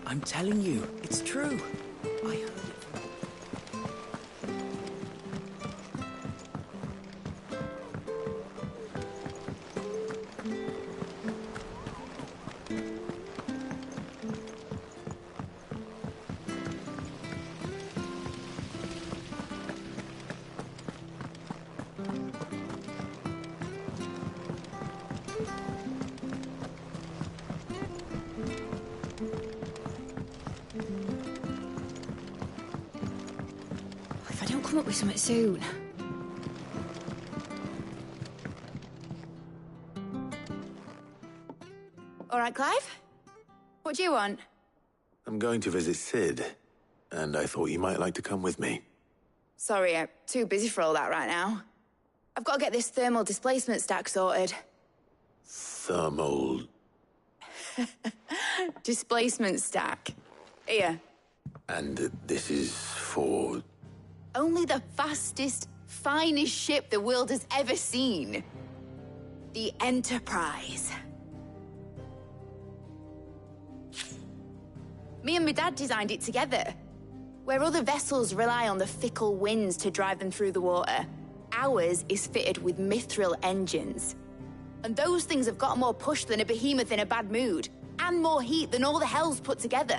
I'm telling you, it's true. I heard it from... If I don't come up with something soon. All right, Clive? What do you want? I'm going to visit Sid, and I thought you might like to come with me. Sorry, I'm too busy for all that right now. I've got to get this thermal displacement stack sorted. Thermal... Displacement stack. Here. And this is for... Only the fastest, finest ship the world has ever seen. The Enterprise. Me and my dad designed it together. Where other vessels rely on the fickle winds to drive them through the water, ours is fitted with mithril engines. And those things have got more push than a behemoth in a bad mood, and more heat than all the hells put together.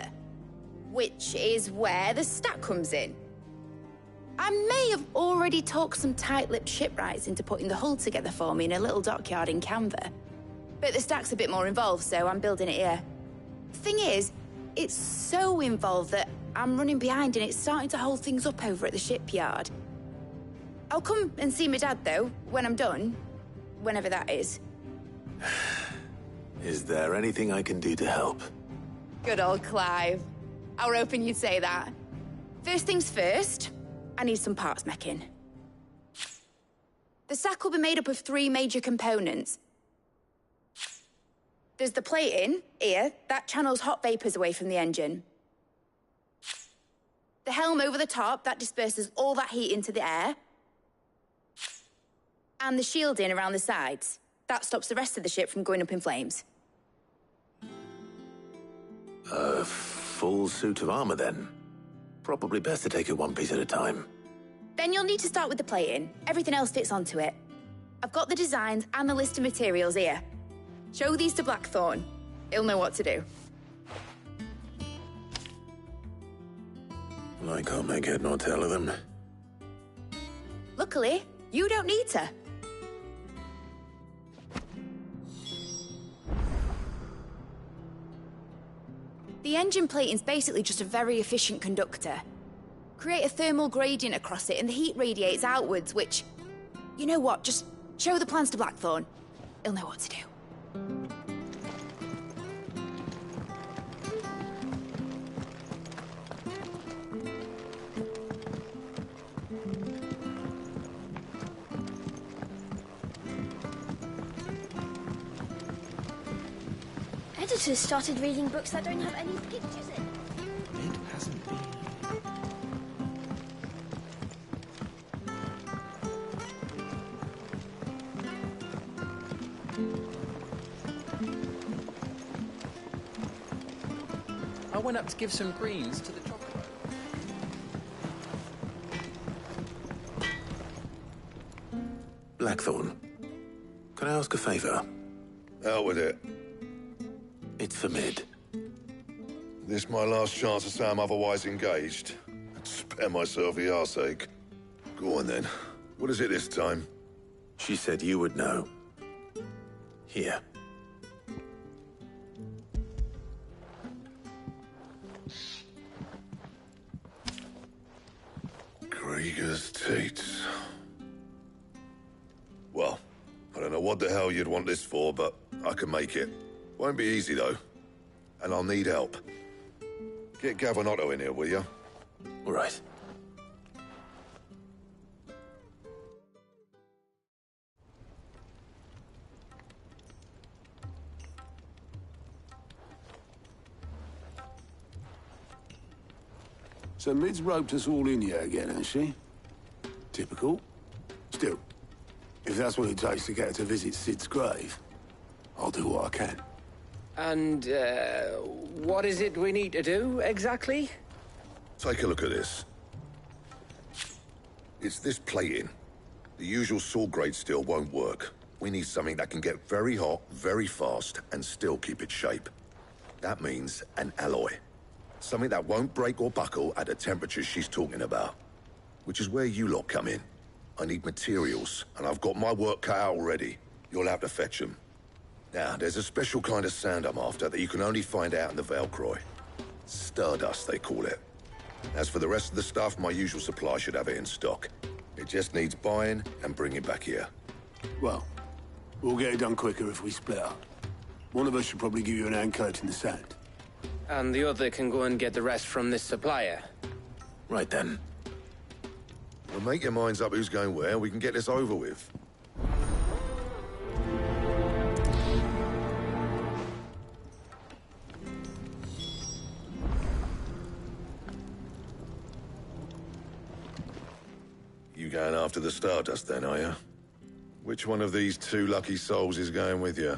Which is where the stack comes in. I may have already talked some tight-lipped shipwrights into putting the hull together for me in a little dockyard in Canva. But the stack's a bit more involved, so I'm building it here. The thing is, it's so involved that I'm running behind and it's starting to hold things up over at the shipyard. I'll come and see my dad, though, when I'm done. Whenever that is. Is there anything I can do to help? Good old Clive. I were hoping you'd say that. First things first, I need some parts meching. The stack will be made up of 3 major components. There's the plating, here, that channels hot vapors away from the engine. The helm over the top, that disperses all that heat into the air. And the shielding around the sides. That stops the rest of the ship from going up in flames. A full suit of armor, then? Probably best to take it one piece at a time. Then you'll need to start with the plating. Everything else fits onto it. I've got the designs and the list of materials here. Show these to Blackthorn. He'll know what to do. I can't make head nor tail of them. Luckily, you don't need to. The engine plating's basically just a very efficient conductor. Create a thermal gradient across it and the heat radiates outwards, which... You know what, just show the plans to Blackthorn. He'll know what to do. Editors started reading books that don't have any pictures in. It hasn't been. I went up to give some greens to the chocolate. Blackthorn, can I ask a favor? Out with it. It's for Mid. This my last chance to say I'm otherwise engaged. Spare myself the arseache. Go on then. What is it this time? She said you would know. Here. Krieger's teats. Well, I don't know what the hell you'd want this for, but I can make it. Won't be easy, though. And I'll need help. Get Gav and Otto in here, will you? All right. So Mid's roped us all in here again, has she? Typical. Still, if that's what it takes to get her to visit Sid's grave, I'll do what I can. And, what is it we need to do, exactly? Take a look at this. It's this plating. The usual saw grade steel won't work. We need something that can get very hot, very fast, and still keep its shape. That means an alloy. Something that won't break or buckle at the temperatures she's talking about. Which is where you lot come in. I need materials, and I've got my work cut out already. You'll have to fetch them. Now, there's a special kind of sand I'm after that you can only find out in the Velcroy. Stardust, they call it. As for the rest of the stuff, my usual supply should have it in stock. It just needs buying and bringing back here. Well, we'll get it done quicker if we split up. One of us should probably give you an hand coat in the sand. And the other can go and get the rest from this supplier. Right then. Well, make your minds up who's going where, we can get this over with. You going after the Stardust then, are you? Which one of these two lucky souls is going with you?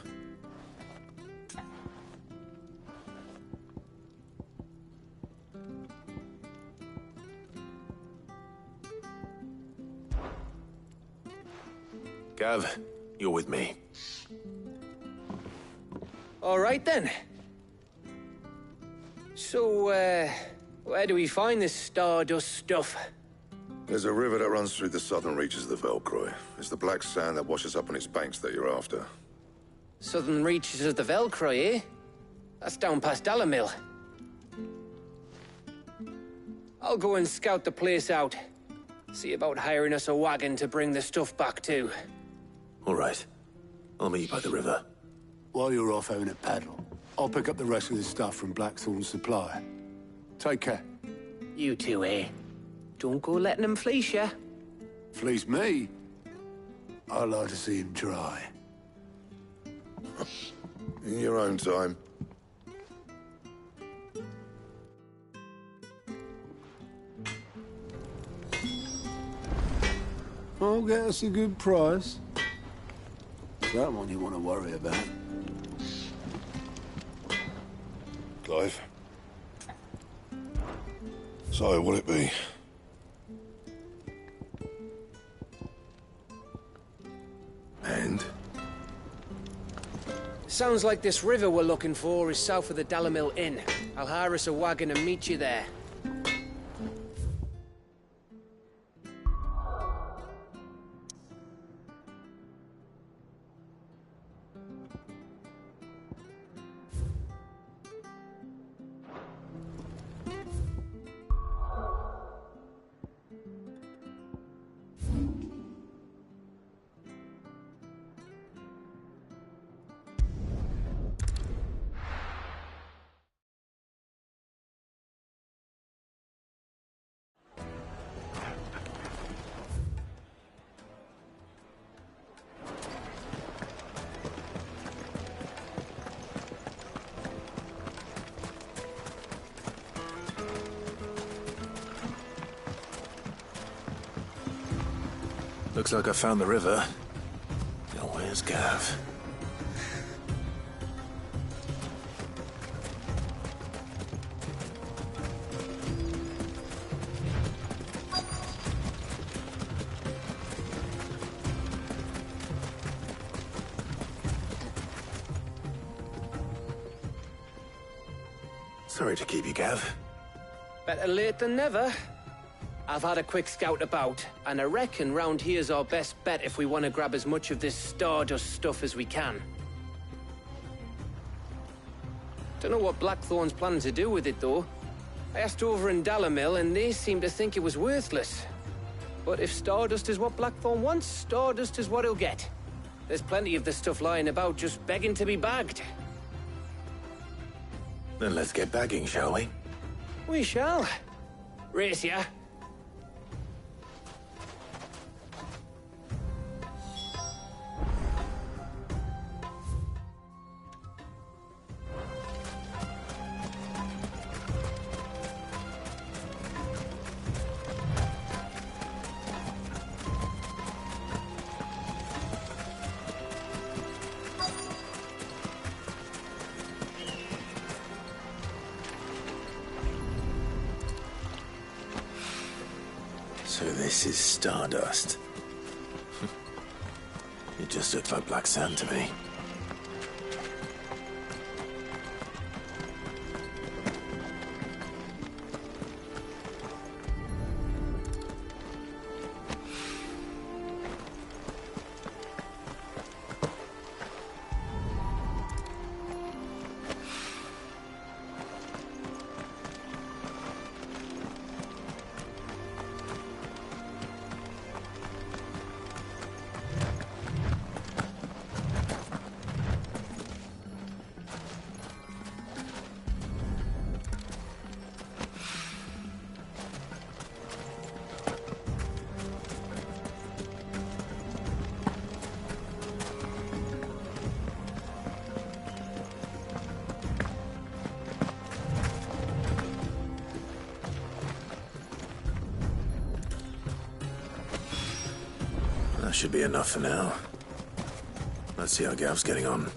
Gav, you're with me. All right, then. So, where do we find this Stardust stuff? There's a river that runs through the southern reaches of the Velcroy. It's the black sand that washes up on its banks that you're after. Southern reaches of the Velcroy, eh? That's down past Dalamil. I'll go and scout the place out. See about hiring us a wagon to bring the stuff back to. All right. I'll meet you by the river. While you're off having a paddle, I'll pick up the rest of the stuff from Blackthorn's supply. Take care. You two, eh? Don't go letting him fleece ya. Fleece me? I'd like to see him try. In your own time. I'll get us a good price. That one you want to worry about. Clive. So, what'll it be? And? Sounds like this river we're looking for is south of the Dalamil Inn. I'll hire us a wagon and meet you there. Looks like I found the river. Now where's Gav? Sorry to keep you, Gav. Better late than never. I've had a quick scout about, and I reckon round here's our best bet if we want to grab as much of this Stardust stuff as we can. Don't know what Blackthorn's planning to do with it, though. I asked over in Dalamil, and they seem to think it was worthless. But if Stardust is what Blackthorn wants, Stardust is what he'll get. There's plenty of the stuff lying about just begging to be bagged. Then let's get bagging, shall we? We shall. Race ya. So this is Stardust. It just looks like black sand to me. That should be enough for now. Let's see how Gav's getting on.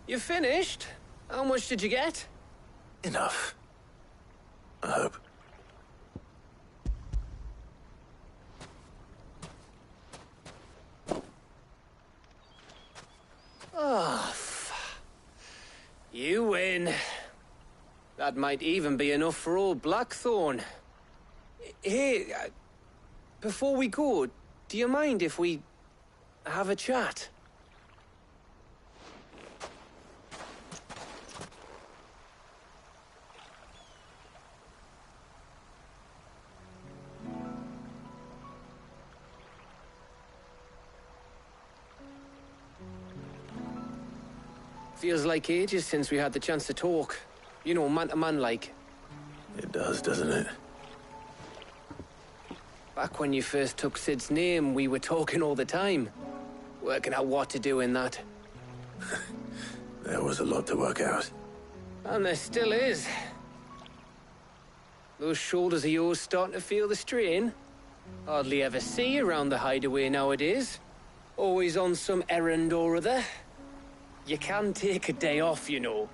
You finished? How much did you get? Enough. I hope. You win. That might even be enough for old Blackthorn. Hey, before we go, do you mind if we have a chat? Feels like ages since we had the chance to talk. You know, man to man like. It does, doesn't it? Back when you first took Sid's name, we were talking all the time. Working out what to do in that. There was a lot to work out. And there still is. Those shoulders of yours starting to feel the strain. Hardly ever see you around the hideaway nowadays. Always on some errand or other. You can take a day off, you know.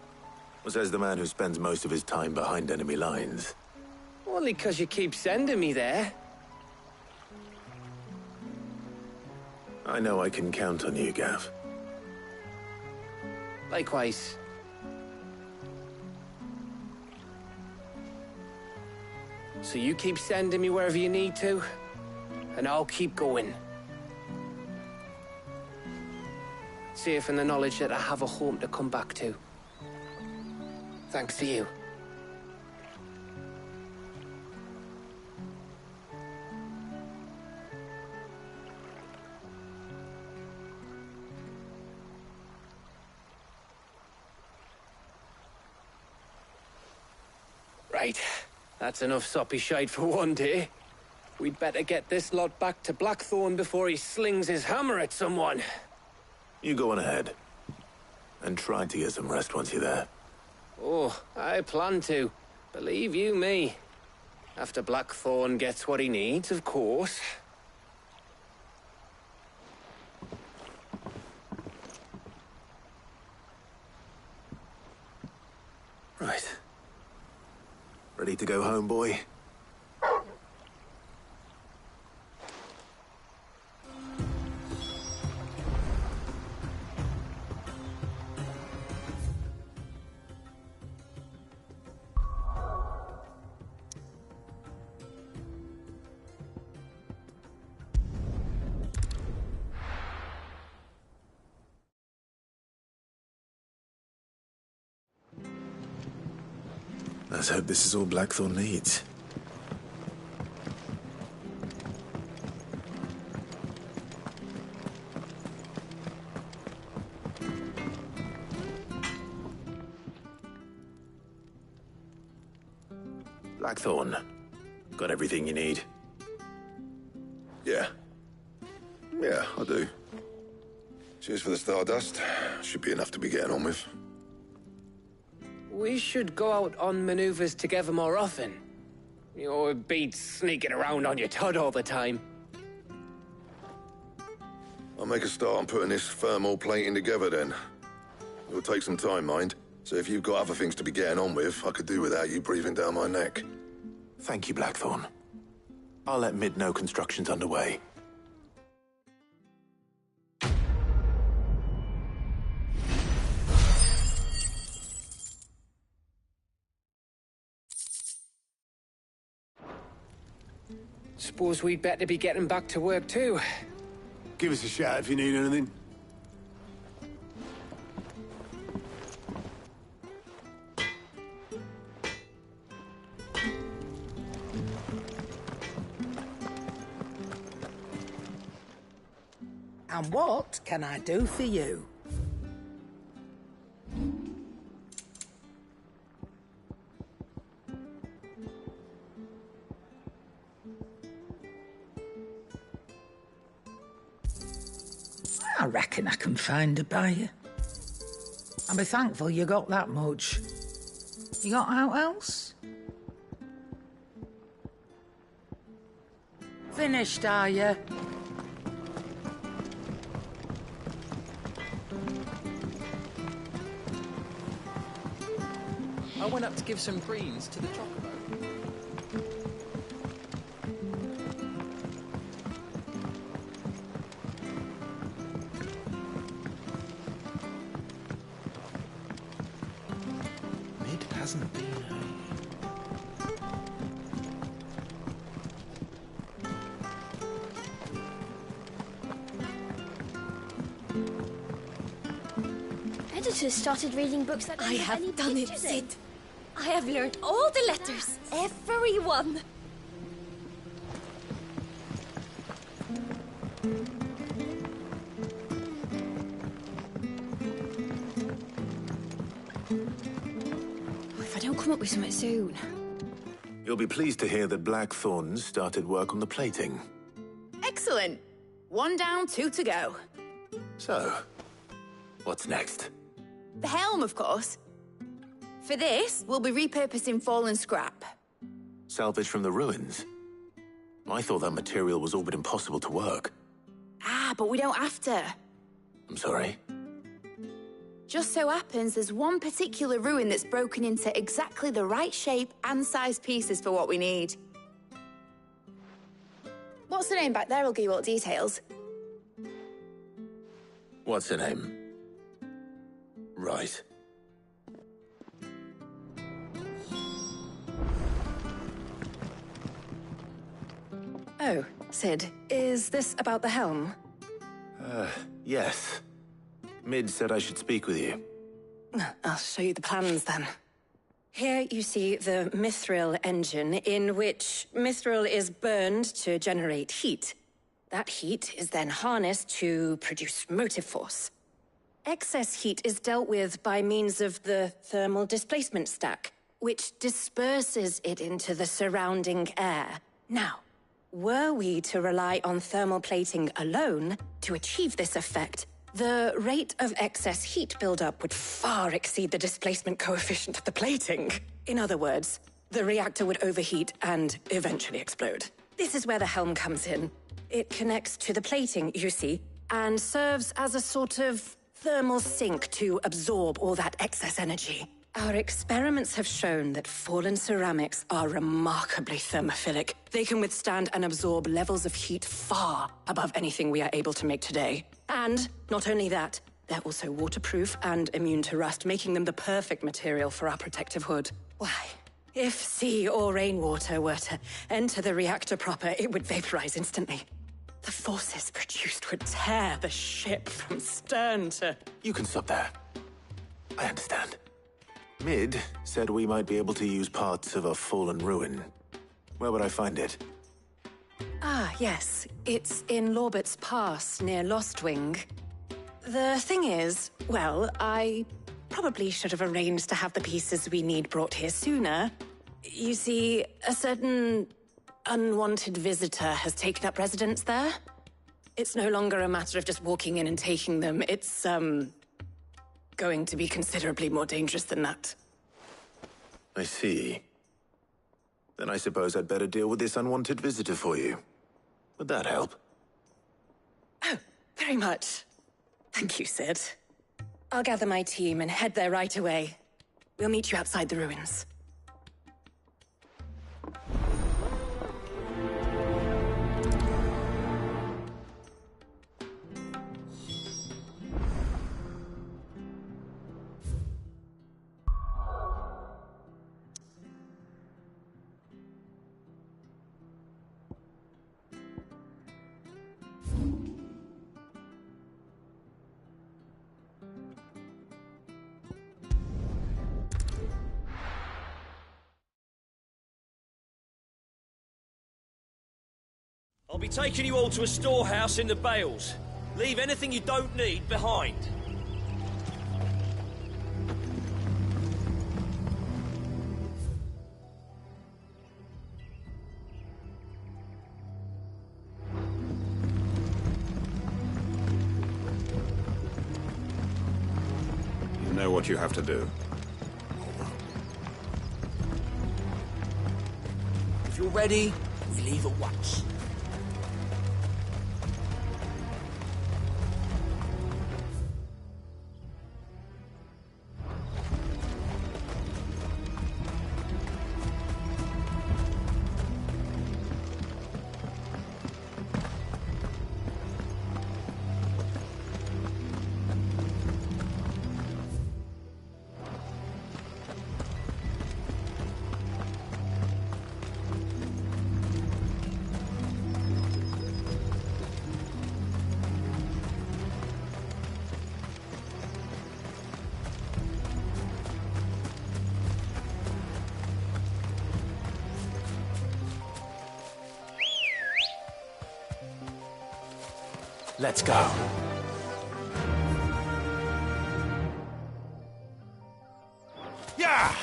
Says the man who spends most of his time behind enemy lines. Only 'cause you keep sending me there. I know I can count on you, Gav. Likewise. So you keep sending me wherever you need to, and I'll keep going. Safe in the knowledge that I have a home to come back to. Thanks to you. Right. That's enough soppy shite for one day. We'd better get this lot back to Blackthorn before he slings his hammer at someone. You go on ahead. And try to get some rest once you're there. Oh, I plan to. Believe you me. After Blackthorn gets what he needs, of course. Right. Ready to go home, boy? Let's hope this is all Blackthorn needs. Blackthorn, got everything you need? Yeah. Yeah, I do. Cheers for the Stardust. Should be enough to be getting on with. We should go out on maneuvers together more often. You know, it beats sneaking around on your Todd all the time. I'll make a start on putting this thermal plating together then. It'll take some time, mind. So if you've got other things to be getting on with, I could do without you breathing down my neck. Thank you, Blackthorn. I'll let Mid know construction's underway. Suppose we'd better be getting back to work too. Give us a shout if you need anything. And what can I do for you? I reckon I can find a buyer. I'll be thankful you got that much. You got out else? Finished, are you? I went up to give some greens to the chocobo. Mid hasn't been Editors started reading books that don't I have any have done it, pictures in. Sid. I have learned all the letters, every one. If I don't come up with something soon. You'll be pleased to hear that Blackthorn's started work on the plating. Excellent. 1 down, 2 to go. So, what's next? The helm, of course. For this, we'll be repurposing fallen scrap. Salvage from the ruins? I thought that material was all but impossible to work. Ah, but we don't have to. I'm sorry. Just so happens there's one particular ruin that's broken into exactly the right shape and size pieces for what we need. What's the name back there? I'll give you all the details. What's her name? Right. Oh, Sid, is this about the helm? Yes. Mid said I should speak with you. I'll show you the plans then. Here you see the mithril engine, in which mithril is burned to generate heat. That heat is then harnessed to produce motive force. Excess heat is dealt with by means of the thermal displacement stack, which disperses it into the surrounding air. Now, were we to rely on thermal plating alone to achieve this effect, the rate of excess heat buildup would far exceed the displacement coefficient of the plating. In other words, the reactor would overheat and eventually explode. This is where the helm comes in. It connects to the plating, you see, and serves as a sort of thermal sink to absorb all that excess energy. Our experiments have shown that fallen ceramics are remarkably thermophilic. They can withstand and absorb levels of heat far above anything we are able to make today. And not only that, they're also waterproof and immune to rust, making them the perfect material for our protective hood. Why, if sea or rainwater were to enter the reactor proper, it would vaporize instantly. The forces produced would tear the ship from stern to... You can stop there. I understand. Mid said we might be able to use parts of a fallen ruin. Where would I find it? Ah, yes. It's in Lorbert's Pass, near Lostwing. The thing is, well, I probably should have arranged to have the pieces we need brought here sooner. You see, a certain unwanted visitor has taken up residence there. It's no longer a matter of just walking in and taking them. It's, going to be considerably more dangerous than that. I see. Then I suppose I'd better deal with this unwanted visitor for you. Would that help? Oh, very much. Thank you, Sid. I'll gather my team and head there right away. We'll meet you outside the ruins. I'll be taking you all to a storehouse in the Bales. Leave anything you don't need behind. You know what you have to do. If you're ready, we leave at once. Let's go. Yeah!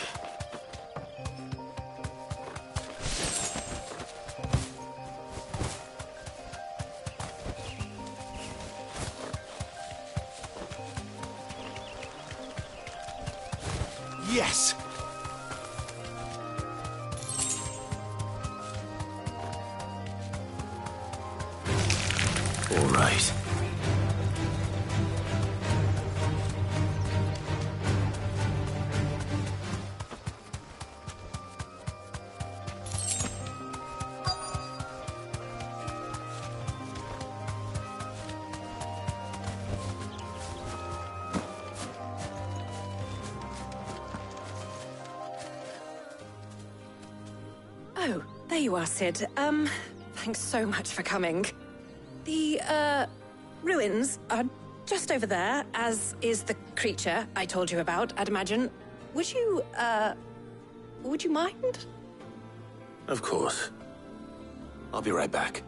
Yes! All right. Oh, there you are, Sid. Thanks so much for coming. The, ruins are just over there, as is the creature I told you about, I'd imagine. Would you mind? Of course. I'll be right back.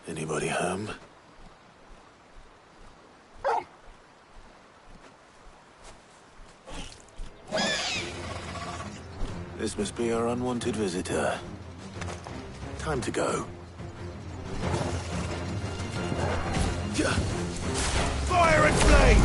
Anybody home? This must be our unwanted visitor. Time to go. Fire and flame!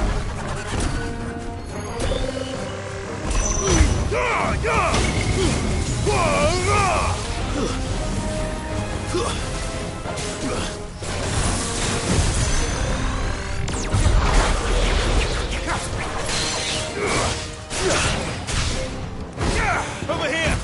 Over here!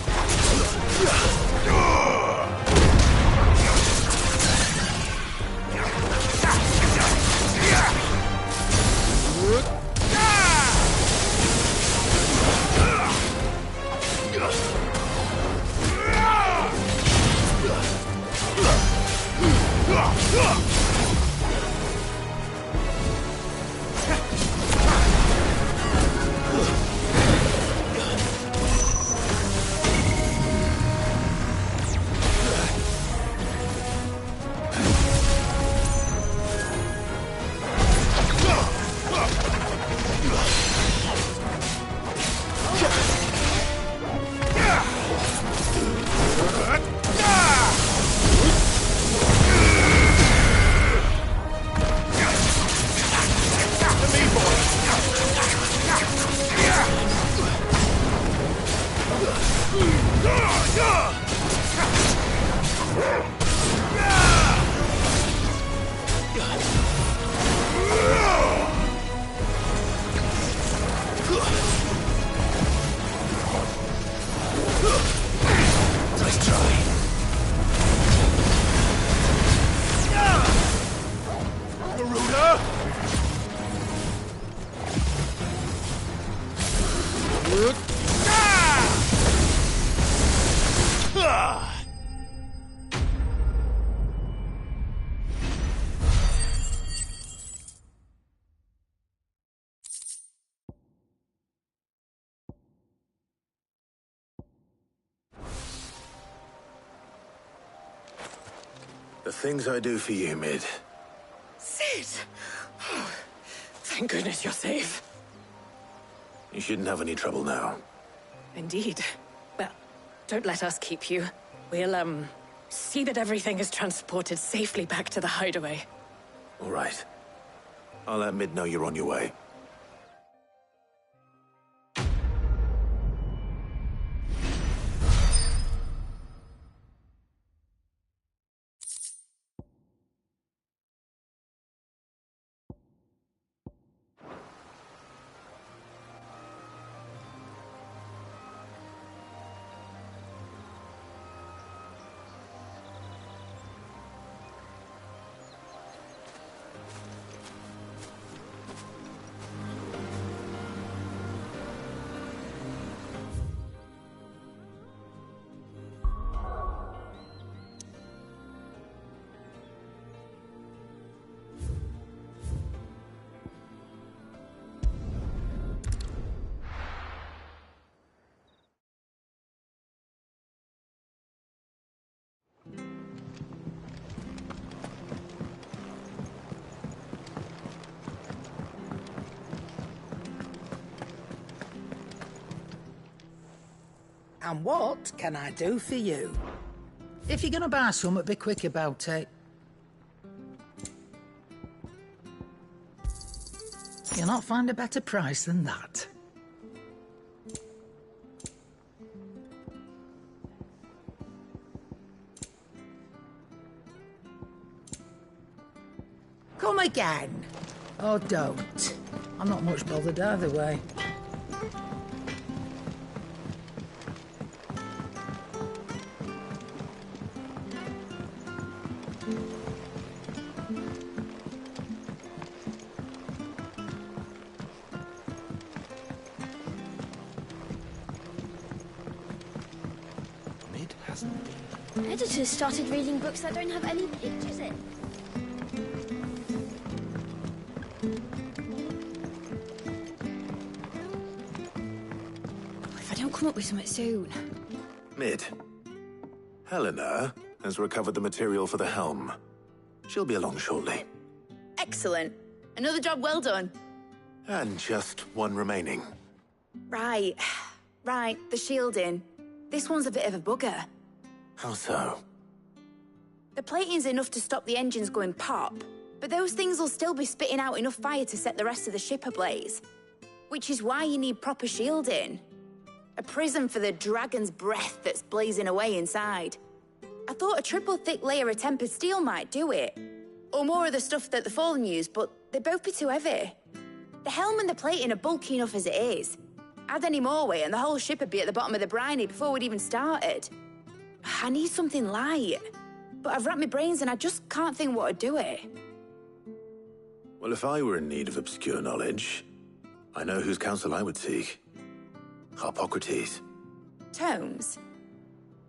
The things I do for you, Mid. Sid! Oh, thank goodness you're safe. You shouldn't have any trouble now. Indeed. Well, don't let us keep you. We'll, see that everything is transported safely back to the hideaway. All right. I'll let Mid know you're on your way. And what can I do for you? If you're gonna buy something, be quick about it. You'll not find a better price than that. Come again. Or don't. I'm not much bothered either way. Editors started reading books that don't have any pictures in. If I don't come up with something soon. Mid. Helena has recovered the material for the helm. She'll be along shortly. Excellent. Another job well done. And just one remaining. Right. Right, the shielding. This one's a bit of a bugger. How so? The plating's enough to stop the engines going pop, but those things will still be spitting out enough fire to set the rest of the ship ablaze. Which is why you need proper shielding. A prism for the dragon's breath that's blazing away inside. I thought a triple thick layer of tempered steel might do it. Or more of the stuff that the Fallen use, but they'd both be too heavy. The helm and the plating are bulky enough as it is. Add any more weight and the whole ship would be at the bottom of the briny before we'd even started. I need something light. But I've racked my brains and I just can't think what would do it. Well, if I were in need of obscure knowledge, I know whose counsel I would seek. Harpocrates. Tomes?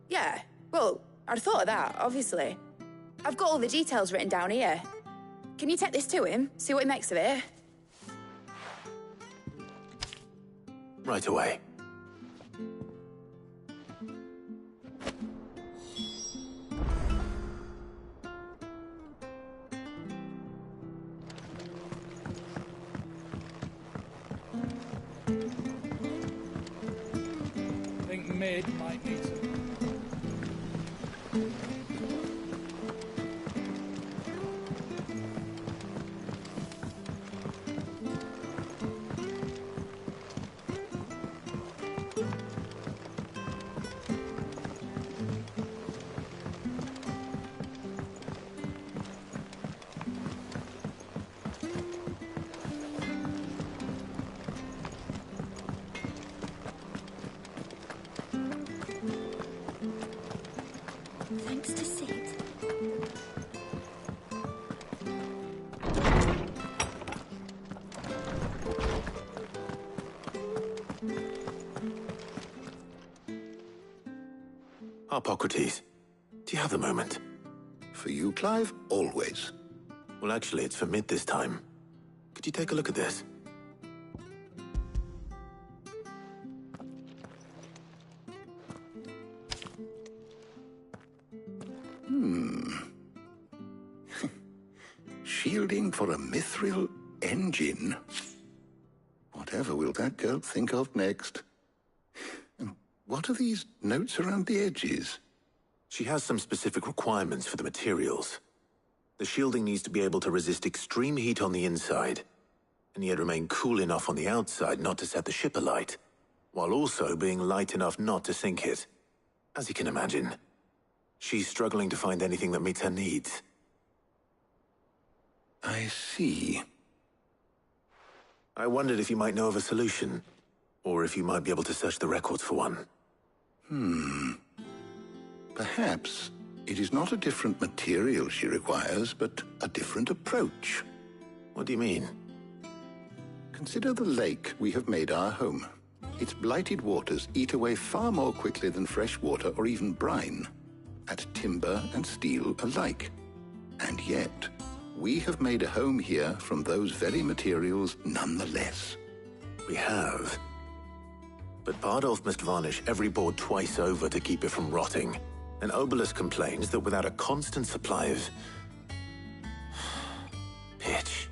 Yeah, well, I'd thought of that, obviously. I've got all the details written down here. Can you take this to him, see what he makes of it? Right away. I think Mid might need some. Thanks to Sid. Harpocrates, do you have the moment? For you, Clive? Always. Well, actually, it's for Mid this time. Could you take a look at this? looking for a mithril engine? Whatever will that girl think of next? And what are these notes around the edges? She has some specific requirements for the materials. The shielding needs to be able to resist extreme heat on the inside, and yet remain cool enough on the outside not to set the ship alight, while also being light enough not to sink it. As you can imagine, she's struggling to find anything that meets her needs. I see. I wondered if you might know of a solution, or if you might be able to search the records for one. Perhaps it is not a different material she requires, but a different approach. What do you mean? Consider the lake we have made our home. Its blighted waters eat away far more quickly than fresh water or even brine, at timber and steel alike. And yet, we have made a home here from those very materials nonetheless. We have. But Bardolph must varnish every board twice over to keep it from rotting. And Obelus complains that without a constant supply of pitch.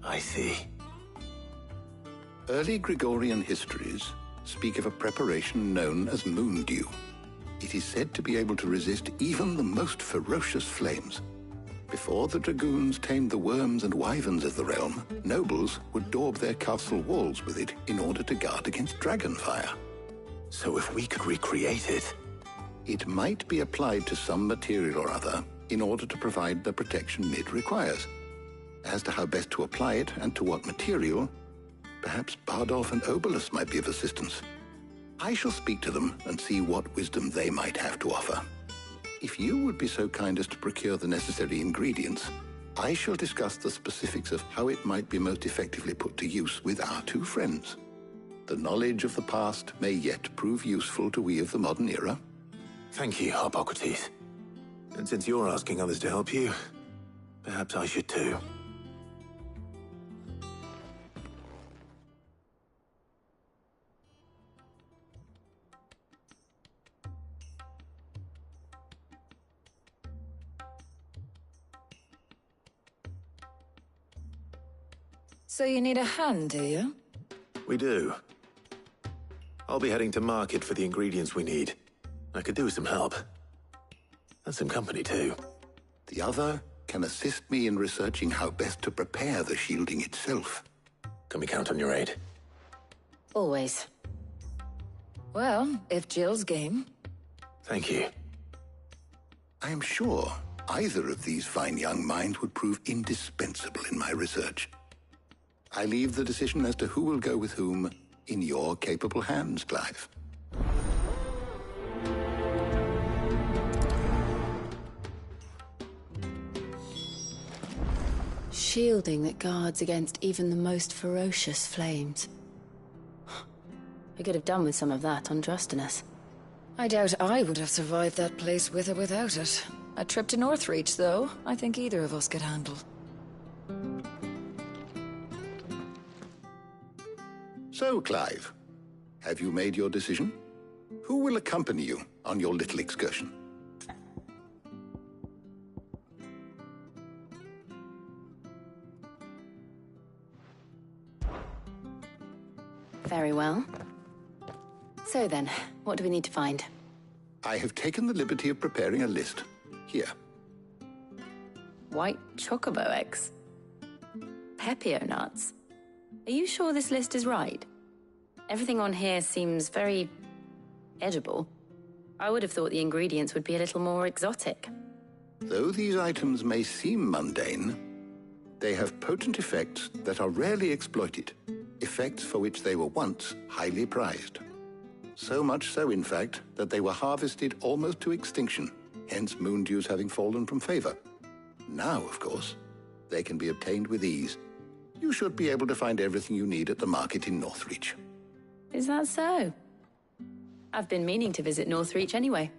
I see. Early Gregorian histories speak of a preparation known as moon dew. It is said to be able to resist even the most ferocious flames. Before the dragoons tamed the worms and wyverns of the realm, nobles would daub their castle walls with it in order to guard against dragonfire. So if we could recreate it... It might be applied to some material or other in order to provide the protection Mid requires. As to how best to apply it and to what material, perhaps Bardolph and Obelus might be of assistance. I shall speak to them and see what wisdom they might have to offer. If you would be so kind as to procure the necessary ingredients, I shall discuss the specifics of how it might be most effectively put to use with our two friends. The knowledge of the past may yet prove useful to we of the modern era. Thank you, Hippocrates. And since you're asking others to help you, perhaps I should too. So you need a hand, do you? We do. I'll be heading to market for the ingredients we need. I could do with some help. And some company, too. The other can assist me in researching how best to prepare the shielding itself. Can we count on your aid? Always. Well, if Jill's game. Thank you. I am sure either of these fine young minds would prove indispensable in my research. I leave the decision as to who will go with whom in your capable hands, Clive. Shielding that guards against even the most ferocious flames. We could have done with some of that on Drustinus. I doubt I would have survived that place with or without it. A trip to Northreach, though, I think either of us could handle. So, Clive, have you made your decision? Who will accompany you on your little excursion? Very well. So then, what do we need to find? I have taken the liberty of preparing a list. Here. White chocobo eggs. Pepio nuts. Are you sure this list is right? Everything on here seems very edible. I would have thought the ingredients would be a little more exotic. Though these items may seem mundane, they have potent effects that are rarely exploited, effects for which they were once highly prized. So much so, in fact, that they were harvested almost to extinction, hence moon dews having fallen from favor. Now, of course, they can be obtained with ease. You should be able to find everything you need at the market in Northreach. Is that so? I've been meaning to visit Northreach anyway.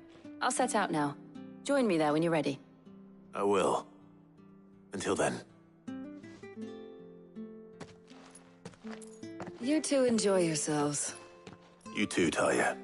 I'll set out now. Join me there when you're ready. I will. Until then. You two enjoy yourselves. You too, Talia.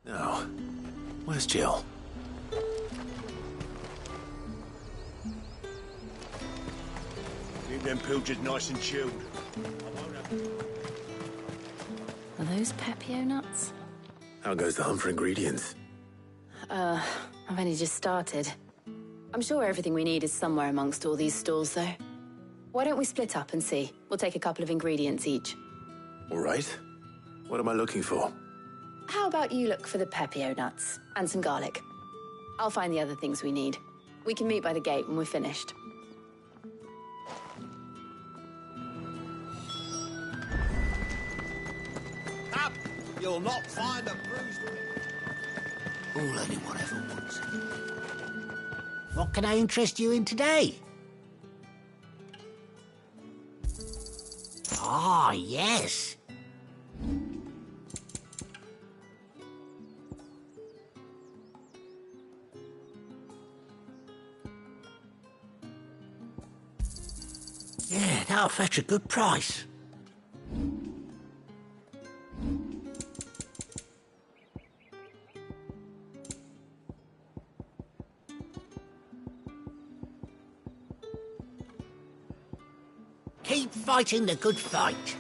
Now, where's Jill? Keep them pilchards nice and chilled. Are those pepio nuts? How goes the hunt for ingredients? I've only just started. I'm sure everything we need is somewhere amongst all these stalls, though. Why don't we split up and see? We'll take a couple of ingredients each. All right. What am I looking for? How about you look for the pepio nuts and some garlic? I'll find the other things we need. We can meet by the gate when we're finished. Up! You'll not find a bruised pig. All anyone ever wants. What can I interest you in today? Ah, yes. Yeah, that'll fetch a good price. Keep fighting the good fight.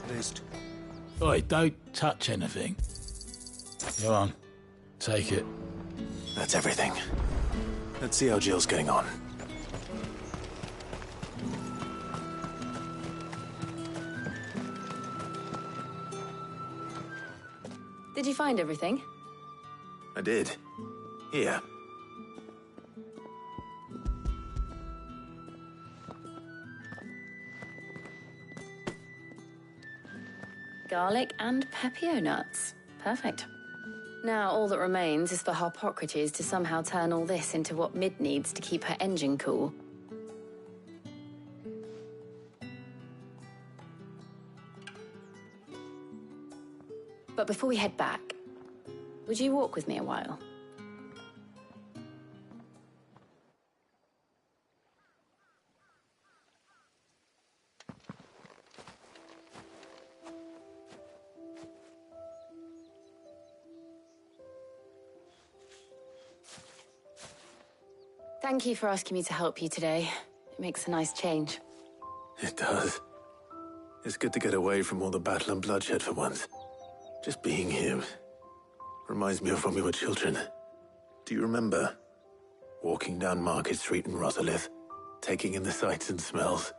List. Oi, don't touch anything. Go on, take it. That's everything. Let's see how Jill's getting on. Did you find everything? I did. Here. Garlic and pepio nuts. Perfect. Now, all that remains is for Harpocrates to somehow turn all this into what Mid needs to keep her engine cool. But before we head back, would you walk with me a while? Thank you for asking me to help you today. It makes a nice change. It does. It's good to get away from all the battle and bloodshed for once. Just being here reminds me of when we were children. Do you remember? Walking down Market Street in Rosalith, taking in the sights and smells.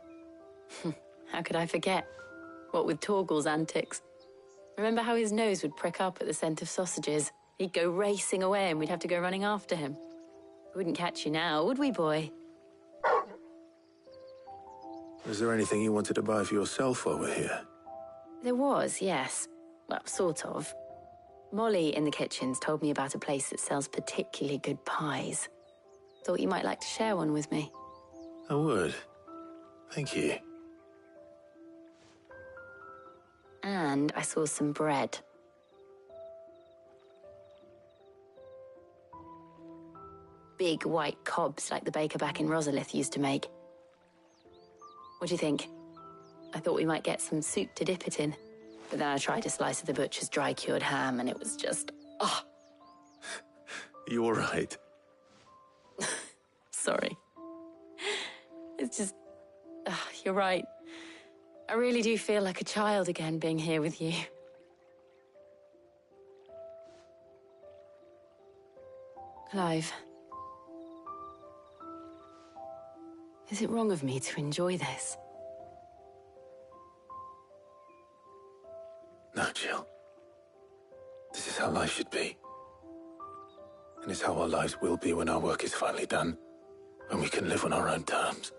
How could I forget? What with Torgal's antics. Remember how his nose would prick up at the scent of sausages? He'd go racing away and we'd have to go running after him. We wouldn't catch you now, would we, boy? Was there anything you wanted to buy for yourself while we're here? There was, yes. Well, sort of. Molly in the kitchens told me about a place that sells particularly good pies. Thought you might like to share one with me. I would. Thank you. And I saw some bread. Big white cobs like the baker back in Rosalith used to make. What do you think? I thought we might get some soup to dip it in. But then I tried a slice of the butcher's dry-cured ham and it was just... oh. You all right? Sorry. It's just... you're right. I really do feel like a child again being here with you. Clive. Is it wrong of me to enjoy this? No, Jill. This is how life should be. And it's how our lives will be when our work is finally done. When we can live on our own terms.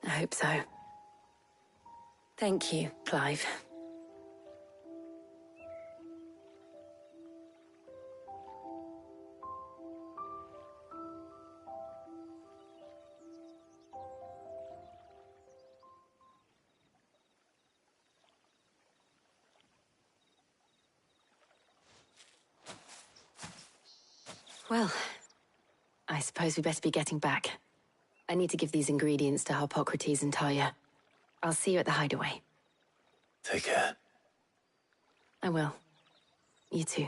I hope so. Thank you, Clive. Well, I suppose we better be getting back. I need to give these ingredients to Harpocrates and Talia. I'll see you at the hideaway. Take care. I will. You too.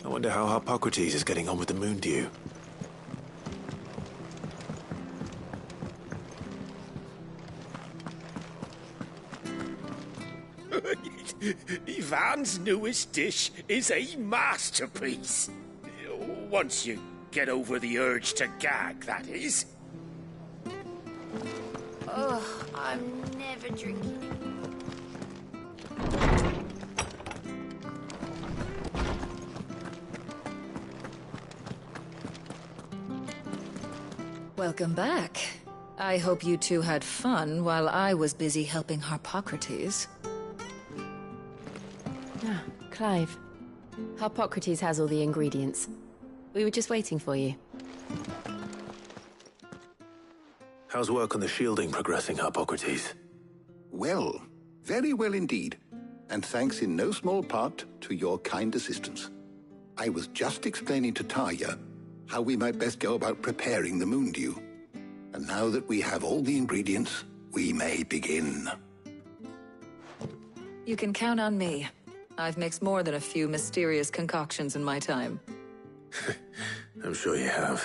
I wonder how Harpocrates is getting on with the moon dew. Ivan's newest dish is a masterpiece. Once you get over the urge to gag, that is. Ugh, I'm never drinking. Welcome back. I hope you two had fun while I was busy helping Harpocrates. Ah, Clive. Harpocrates has all the ingredients. We were just waiting for you. How's work on the shielding progressing, Harpocrates? Well, very well indeed. And thanks in no small part to your kind assistance. I was just explaining to Talia how we might best go about preparing the moon dew. And now that we have all the ingredients, we may begin. You can count on me. I've mixed more than a few mysterious concoctions in my time. I'm sure you have.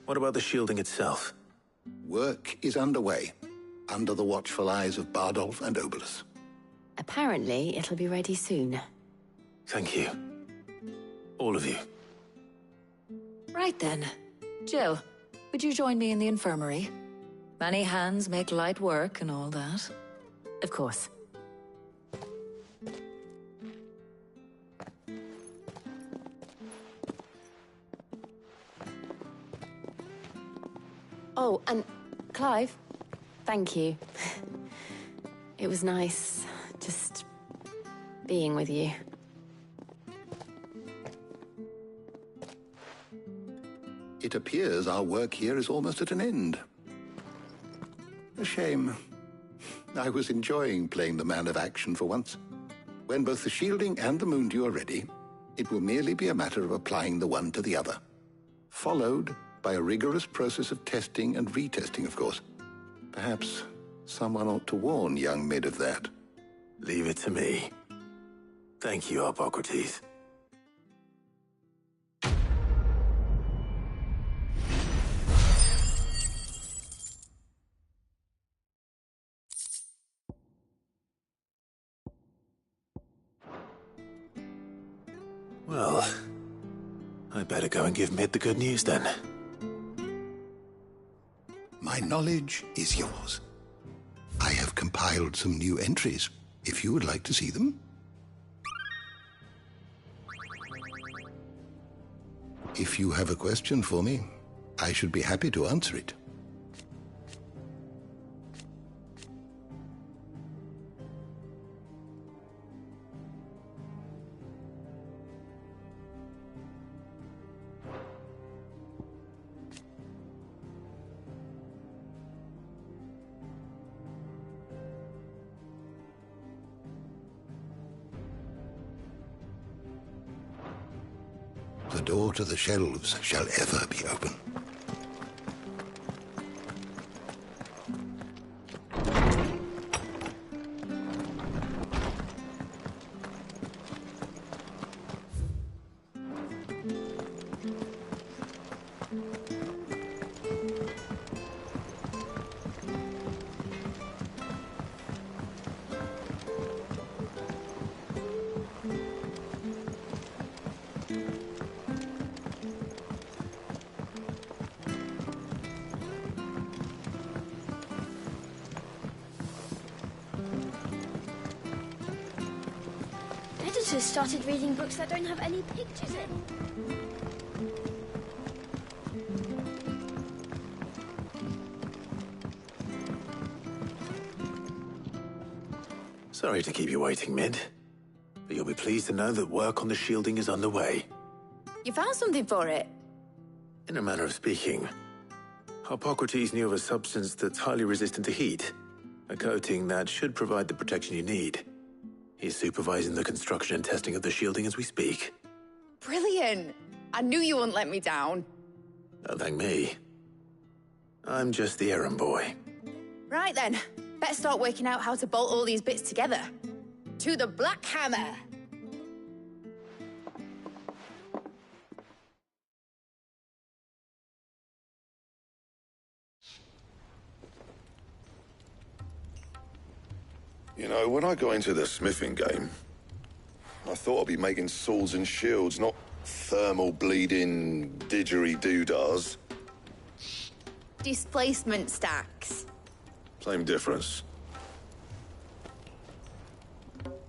What about the shielding itself? Work is underway, under the watchful eyes of Bardolph and Obolus. Apparently, it'll be ready soon. Thank you. All of you. Right then. Jill, would you join me in the infirmary? Many hands make light work and all that. Of course. Oh, and Clive, thank you. It was nice just being with you. It appears our work here is almost at an end. A shame. I was enjoying playing the man of action for once. When both the shielding and the moon dew are ready, it will merely be a matter of applying the one to the other. Followed by a rigorous process of testing and retesting, of course. Perhaps someone ought to warn young Mid of that. Leave it to me. Thank you, Harpocrates. Well, I better go and give Mid the good news then. My knowledge is yours. I have compiled some new entries, if you would like to see them. If you have a question for me, I should be happy to answer it. The door to the shelves shall ever be open. Editors started reading books that don't have any pictures in. Sorry to keep you waiting, Mid. But you'll be pleased to know that work on the shielding is underway. You found something for it? In a manner of speaking, Hippocrates knew of a substance that's highly resistant to heat, a coating that should provide the protection you need. He's supervising the construction and testing of the shielding as we speak. Brilliant! I knew you wouldn't let me down. Don't thank me. I'm just the errand boy. Right then, better start working out how to bolt all these bits together. To the Black Hammer! You know, when I got into the smithing game, I thought I'd be making swords and shields, not thermal bleeding didgeridoo-dahs. Displacement stacks. Same difference.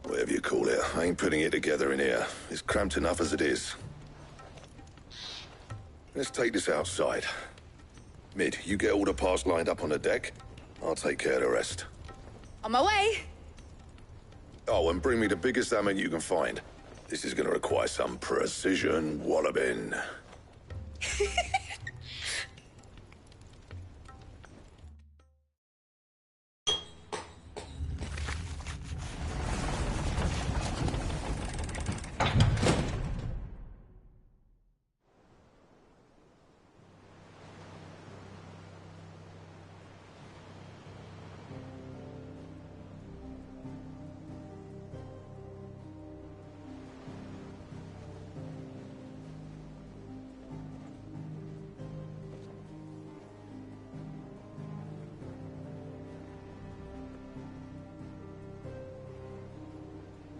Whatever you call it, I ain't putting it together in here. It's cramped enough as it is. Let's take this outside. Mid, you get all the parts lined up on the deck. I'll take care of the rest. On my way! Oh, and bring me the biggest hammer you can find. This is gonna require some precision walloping.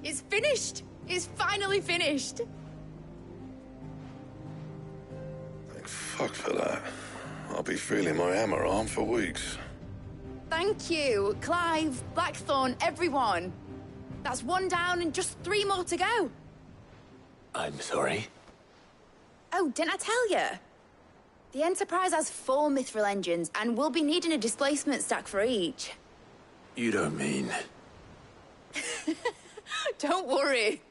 It's finished! It's finally finished! Thank fuck for that. I'll be feeling my hammer arm for weeks. Thank you, Clive, Blackthorn, everyone. That's one down and just 3 more to go. I'm sorry. Oh, didn't I tell you? The Enterprise has 4 mithril engines, and we'll be needing a displacement stack for each. You don't mean... Don't worry.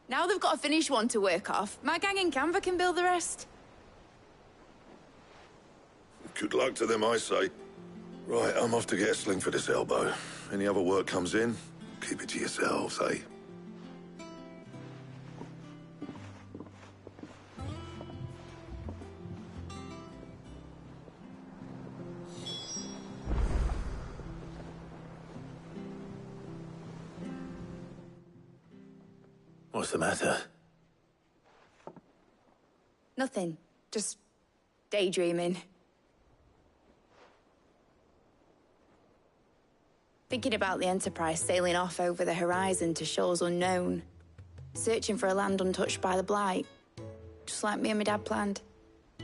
Now they've got a finished one to work off, my gang in Canva can build the rest. Good luck to them, I say. Right, I'm off to get a sling for this elbow. Any other work comes in, keep it to yourselves, eh? What's the matter? Nothing. Just daydreaming. Thinking about the Enterprise sailing off over the horizon to shores unknown. Searching for a land untouched by the Blight. Just like me and my dad planned.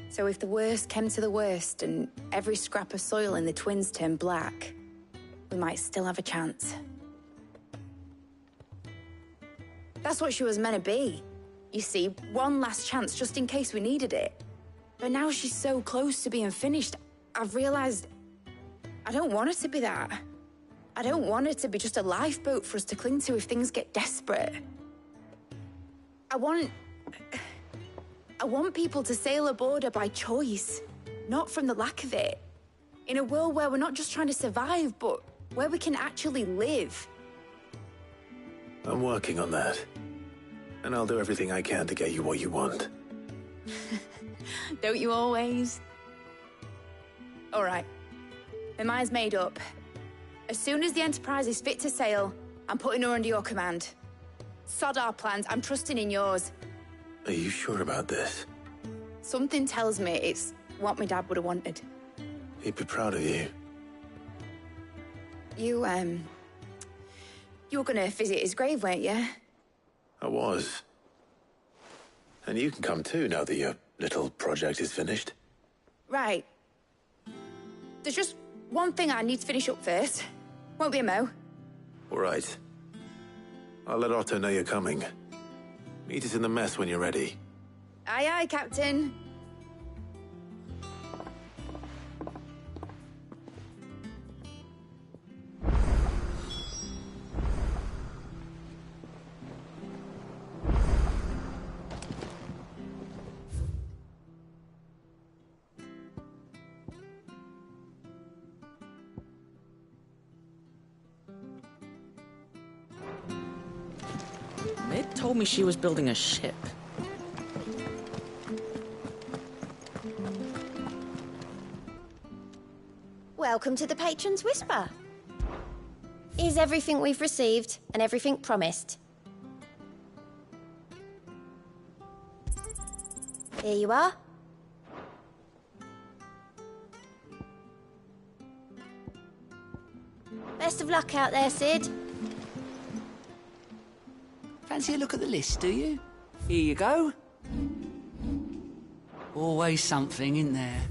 So if the worst came to the worst and every scrap of soil in the Twins turned black, we might still have a chance. That's what she was meant to be. You see, one last chance just in case we needed it. But now she's so close to being finished, I've realized I don't want her to be that. I don't want her to be just a lifeboat for us to cling to if things get desperate. I want people to sail aboard her by choice, not from the lack of it. In a world where we're not just trying to survive, but where we can actually live. I'm working on that. And I'll do everything I can to get you what you want. Don't you always? All right. My mind's made up. As soon as the Enterprise is fit to sail, I'm putting her under your command. Sod our plans, I'm trusting in yours. Are you sure about this? Something tells me it's what my dad would have wanted. He'd be proud of you. You were gonna visit his grave, weren't you? I was. And you can come too, now that your little project is finished. Right. There's just one thing I need to finish up first. Won't be a mo. All right. I'll let Otto know you're coming. Meet us in the mess when you're ready. Aye, aye, Captain. Mid told me she was building a ship. Welcome to the Patron's Whisper. Is everything we've received and everything promised? Here you are. Best of luck out there, Sid. Fancy a look at the list, do you? Here you go. Always something in there.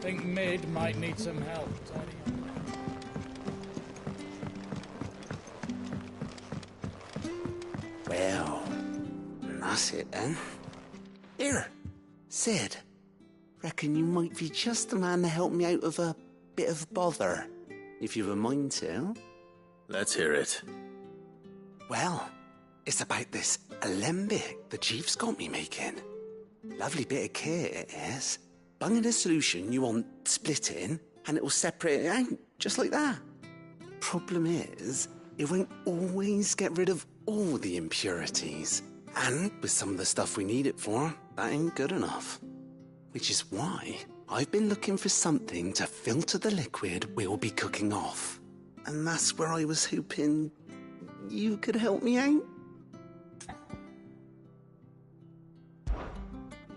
Think Mid might need some help tidying up. Well, that's it then. Here, Sid. Reckon you might be just the man to help me out of a bit of bother, if you've a mind to. Let's hear it. Well, it's about this alembic the chief's got me making. Lovely bit of kit it is. Bung in a solution you want splitting, and it'll separate it out, just like that. Problem is, it won't always get rid of all the impurities. And with some of the stuff we need it for, that ain't good enough. Which is why I've been looking for something to filter the liquid we'll be cooking off. And that's where I was hoping you could help me out.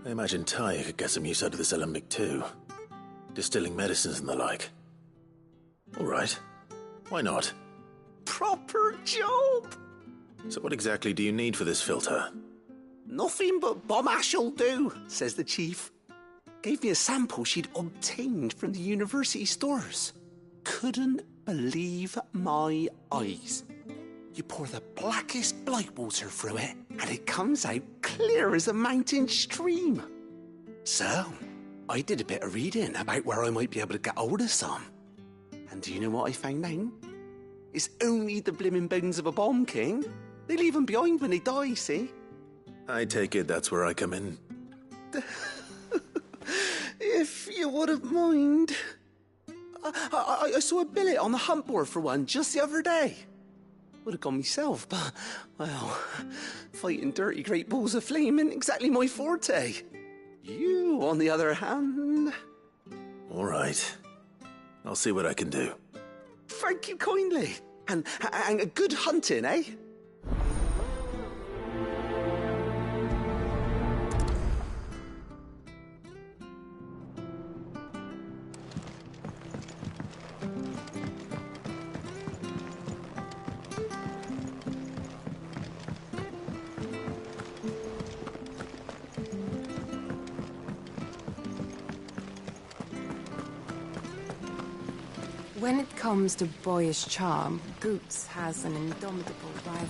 I imagine Ty could get some use out of this alembic too. Distilling medicines and the like. All right. Why not? Proper job! So what exactly do you need for this filter? Nothing but bomb ash'll do, says the chief. Gave me a sample she'd obtained from the university stores. Couldn't believe my eyes. You pour the blackest blight water through it, and it comes out clear as a mountain stream. So, I did a bit of reading about where I might be able to get hold of some. And do you know what I found out? It's only the blimmin' bones of a bomb king. They leave them behind when they die, see? I take it that's where I come in. If you wouldn't mind. I saw a billet on the hunt board for one just the other day. Would have gone myself, but, well, fighting dirty great balls of flame ain't exactly my forte. You, on the other hand... All right. I'll see what I can do. Thank you kindly. And good hunting, eh? When it comes to boyish charm, Goots has an indomitable rival.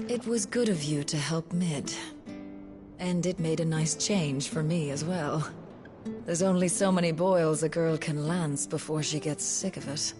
It was good of you to help Mid. And it made a nice change for me as well. There's only so many boils a girl can lance before she gets sick of it.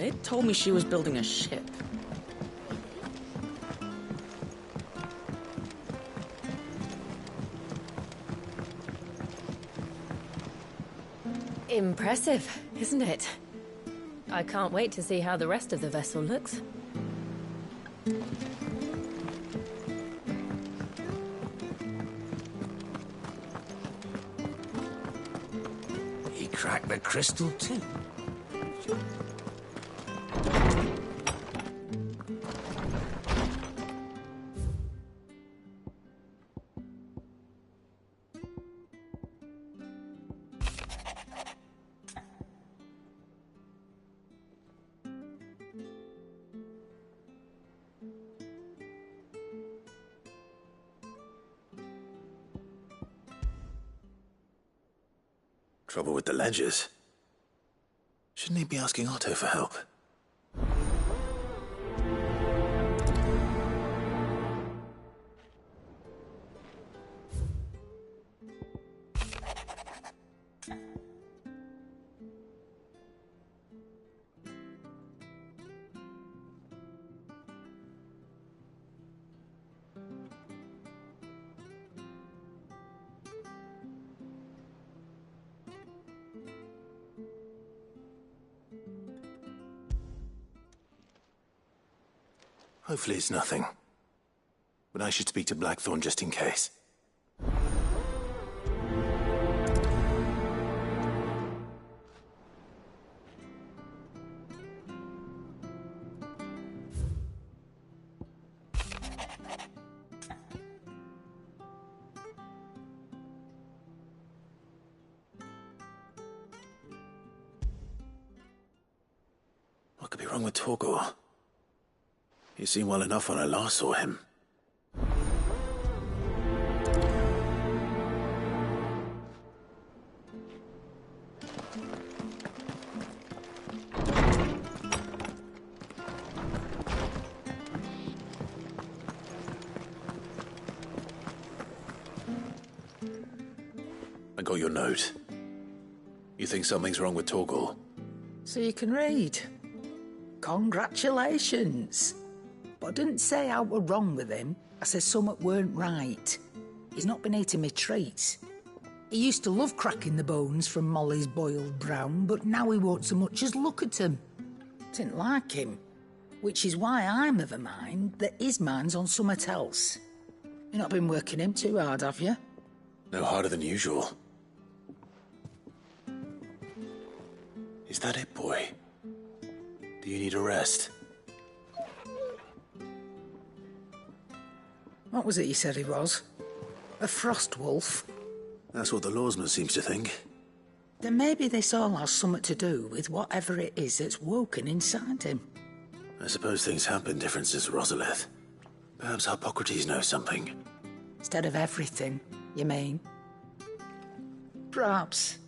It told me she was building a ship. Impressive, isn't it? I can't wait to see how the rest of the vessel looks. He cracked the crystal too. Trouble with the ledgers. Shouldn't he be asking Otto for help? Hopefully it's nothing. But I should speak to Blackthorn just in case. What could be wrong with Torgor? He seemed well enough when I last saw him. I got your note. You think something's wrong with Torgor? So you can read. Congratulations. But I didn't say how we're wrong with him. I said something weren't right. He's not been eating me treats. He used to love cracking the bones from Molly's boiled brown, but now he won't so much as look at them. Didn't like him. Which is why I'm of a mind that his mind's on something else. You've not been working him too hard, have you? No harder than usual. Is that it, boy? Do you need a rest? What was it you said he was? A frost wolf? That's what the lawsman seems to think. Then maybe this all has something to do with whatever it is that's woken inside him. I suppose things have been different since Rosalith. Perhaps Hippocrates knows something. Instead of everything, you mean? Perhaps.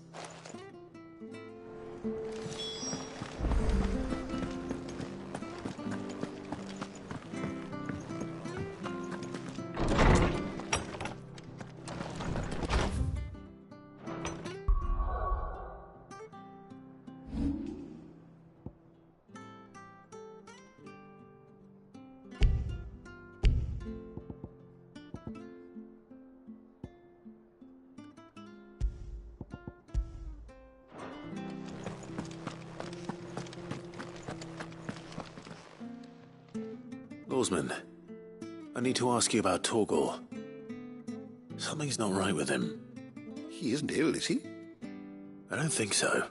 Lawsman, I need to ask you about Torgor. Something's not right with him. He isn't ill, is he? I don't think so.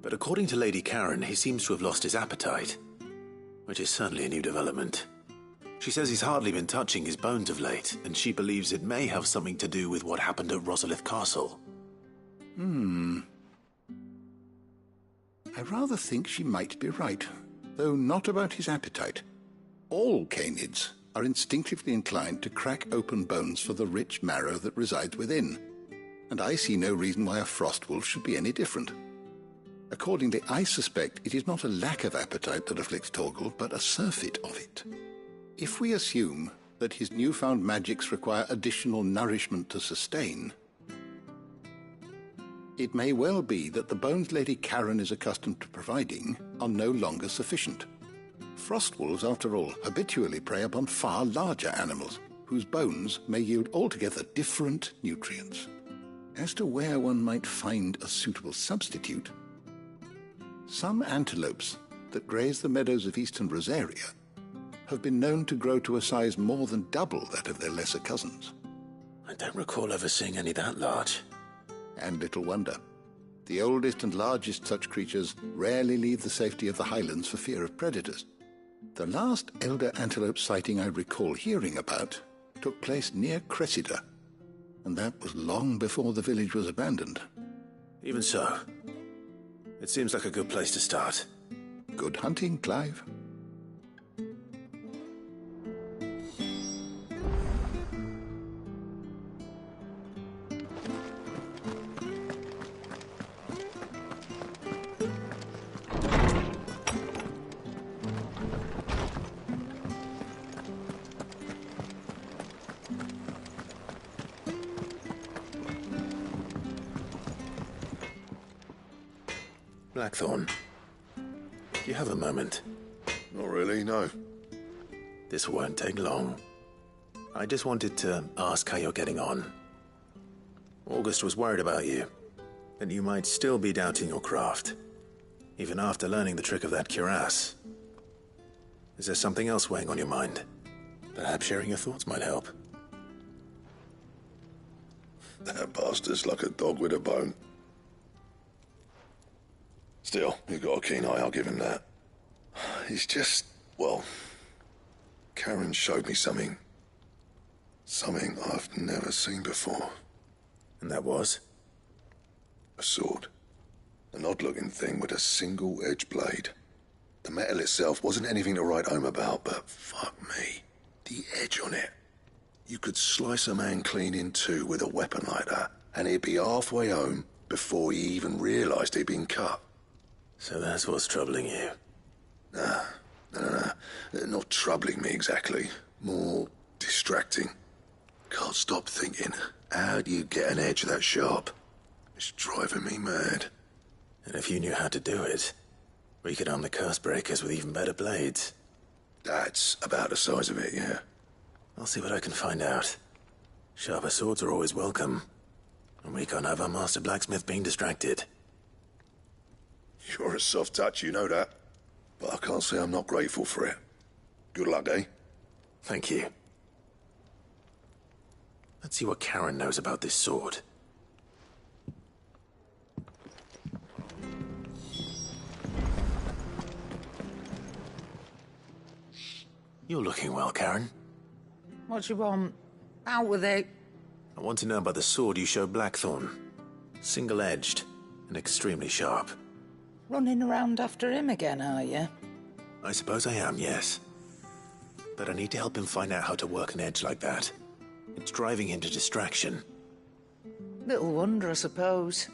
But according to Lady Karen, he seems to have lost his appetite, which is certainly a new development. She says he's hardly been touching his bones of late, and she believes it may have something to do with what happened at Rosalith Castle. I rather think she might be right, though not about his appetite. All canids are instinctively inclined to crack open bones for the rich marrow that resides within, and I see no reason why a frostwolf should be any different. Accordingly, I suspect it is not a lack of appetite that afflicts Torgor, but a surfeit of it. If we assume that his newfound magics require additional nourishment to sustain, It may well be that the bones Lady Karen is accustomed to providing are no longer sufficient. Frost wolves, after all, habitually prey upon far larger animals, whose bones may yield altogether different nutrients. As to where one might find a suitable substitute, some antelopes that graze the meadows of eastern Rosaria have been known to grow to a size more than double that of their lesser cousins. I don't recall ever seeing any that large. And little wonder. The oldest and largest such creatures rarely leave the safety of the highlands for fear of predators. The last elder antelope sighting I recall hearing about took place near Cressida, and that was long before the village was abandoned. Even so, it seems like a good place to start. Good hunting, Clive. Blackthorn, do you have a moment? Not really, no. This won't take long. I just wanted to ask how you're getting on. August was worried about you, that you might still be doubting your craft, even after learning the trick of that cuirass. Is there something else weighing on your mind? Perhaps sharing your thoughts might help. That bastard's like a dog with a bone. Still, you've got a keen eye, I'll give him that. He's just, well, Karen showed me something. Something I've never seen before. And that was? A sword. An odd-looking thing with a single-edged blade. The metal itself wasn't anything to write home about, but fuck me, the edge on it. You could slice a man clean in two with a weapon like that, and he'd be halfway home before he even realised he'd been cut. So that's what's troubling you? Nah, no. Not troubling me exactly. More distracting. Can't stop thinking, how do you get an edge that sharp? It's driving me mad. And if you knew how to do it, we could arm the curse breakers with even better blades. That's about the size of it, yeah. I'll see what I can find out. Sharper swords are always welcome. And we can't have our master blacksmith being distracted. You're a soft touch, you know that. But I can't say I'm not grateful for it. Good luck, eh? Thank you. Let's see what Karen knows about this sword. You're looking well, Karen. What do you want? Out with it. I want to know about the sword you showed Blackthorn. Single-edged and extremely sharp. Running around after him again, are you? I suppose I am, yes. But I need to help him find out how to work an edge like that. It's driving him to distraction. Little wonder, I suppose.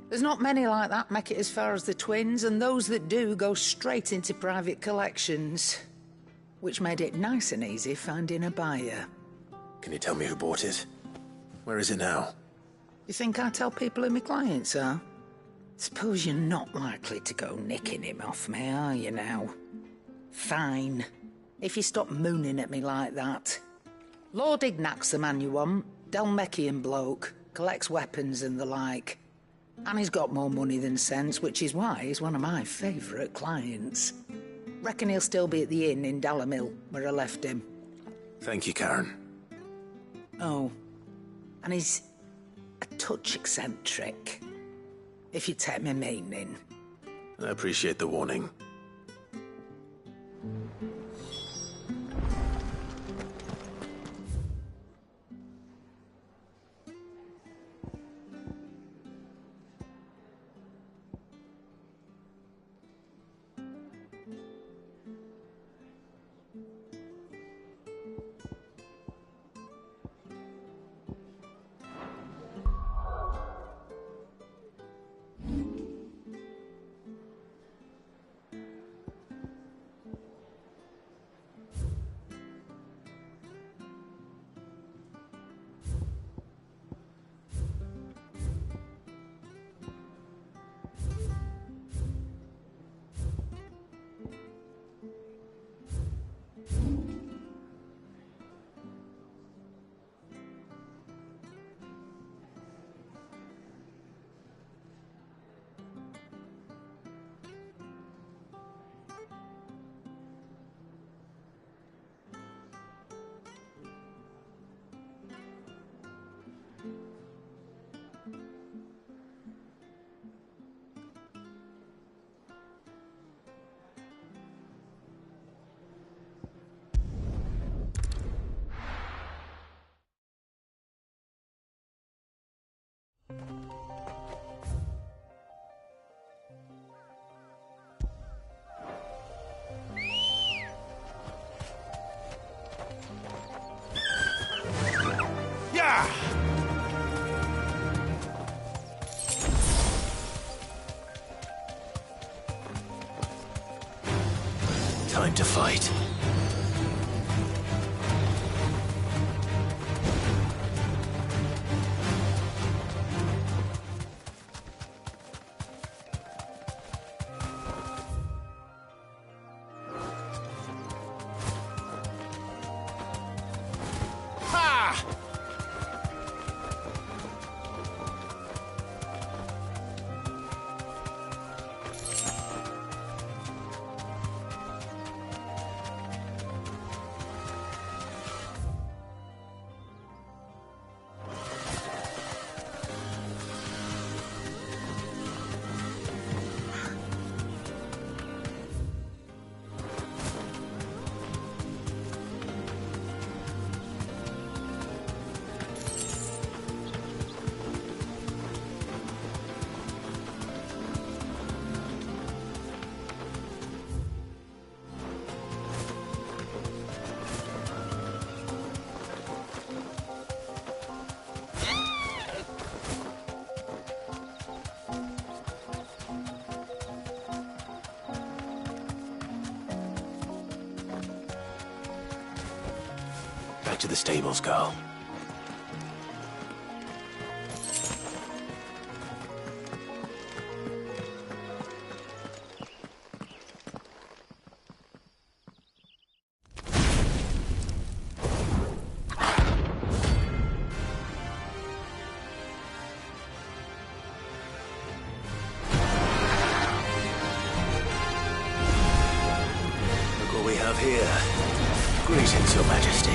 There's not many like that make it as far as the twins, and those that do go straight into private collections. Which made it nice and easy finding a buyer. Can you tell me who bought it? Where is it now? You think I tell people who my clients are? Suppose you're not likely to go nicking him off me, are you now? Fine. If you stop mooning at me like that. Lord Ignac's the man you want. Dalmekian bloke. Collects weapons and the like. And he's got more money than sense, which is why he's one of my favourite clients. Reckon he'll still be at the inn in Dalamil, where I left him. Thank you, Karen. Oh. And he's a touch eccentric. If you take my meaning. I appreciate the warning. time to fight. Back to the stables, girl. Look what we have here. Greetings, Your Majesty.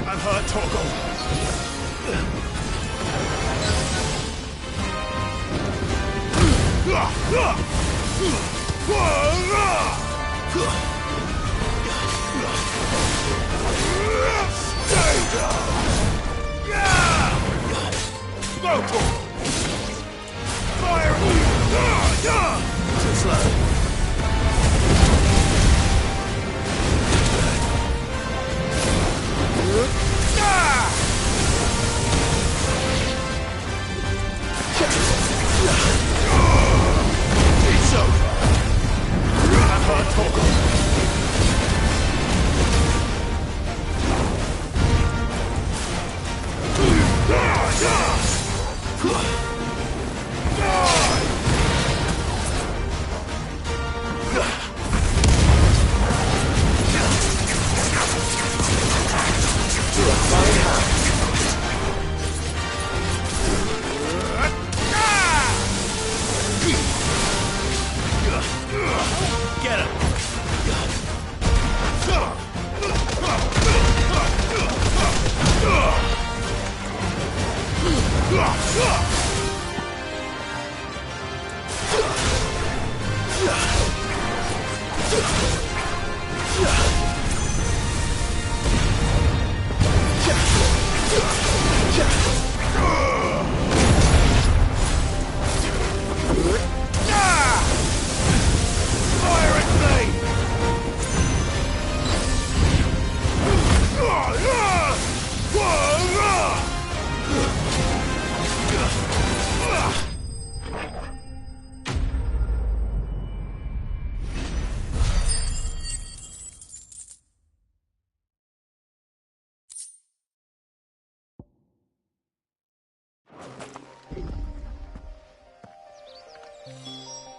I'm hurt, Torgal. Stay down! Go, Torgal! Fire! Too slow. It's over. I've heard Torgal. Get him! Fire at me!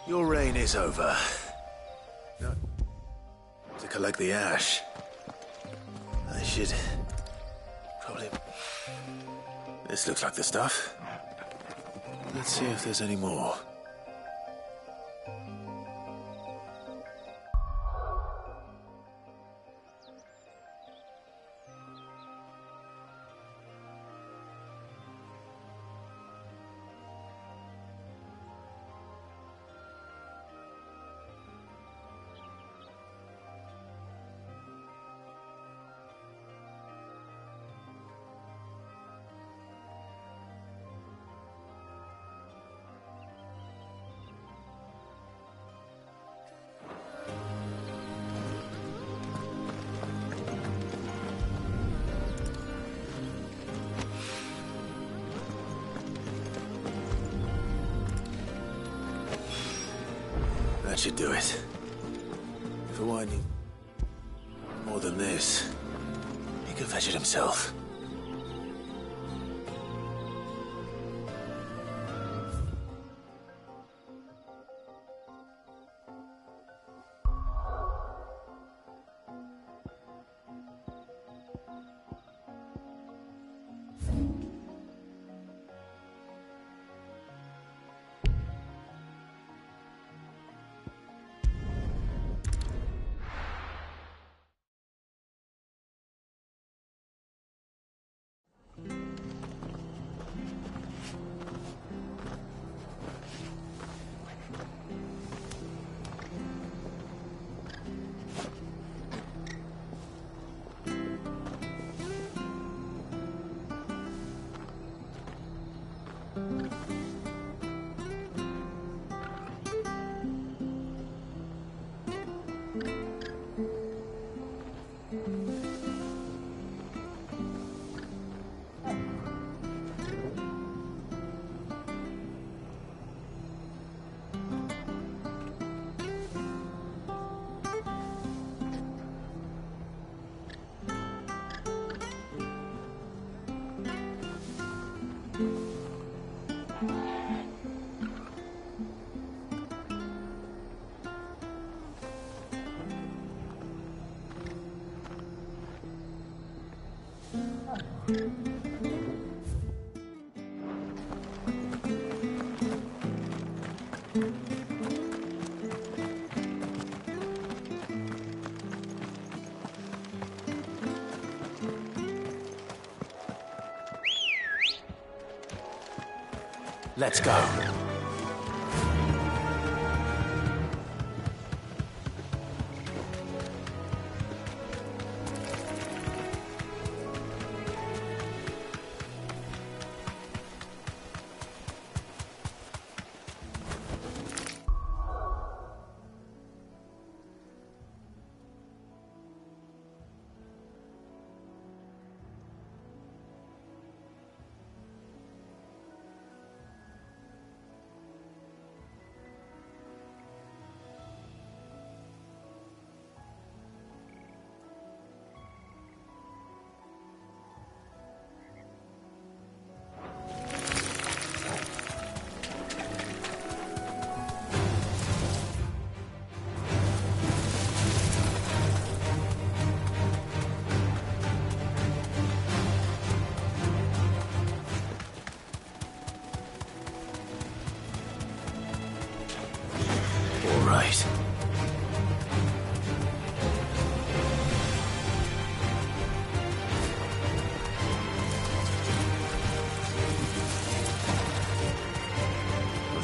Your reign is over. Now, to collect the ash, I should probably... This looks like the stuff. Let's see if there's any more. That should do it. If I need more than this, he could fetch it himself. Let's go.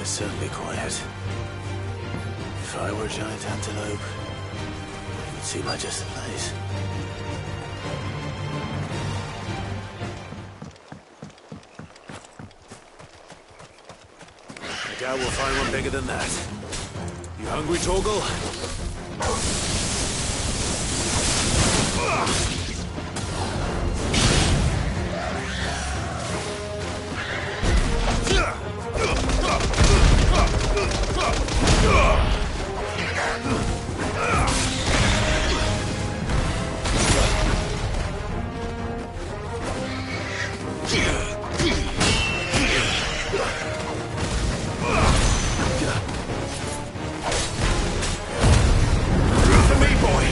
Certainly quiet. If I were a giant antelope, it would seem like just the place. I doubt we'll find one bigger than that. You hungry, Torgal? For me, boy!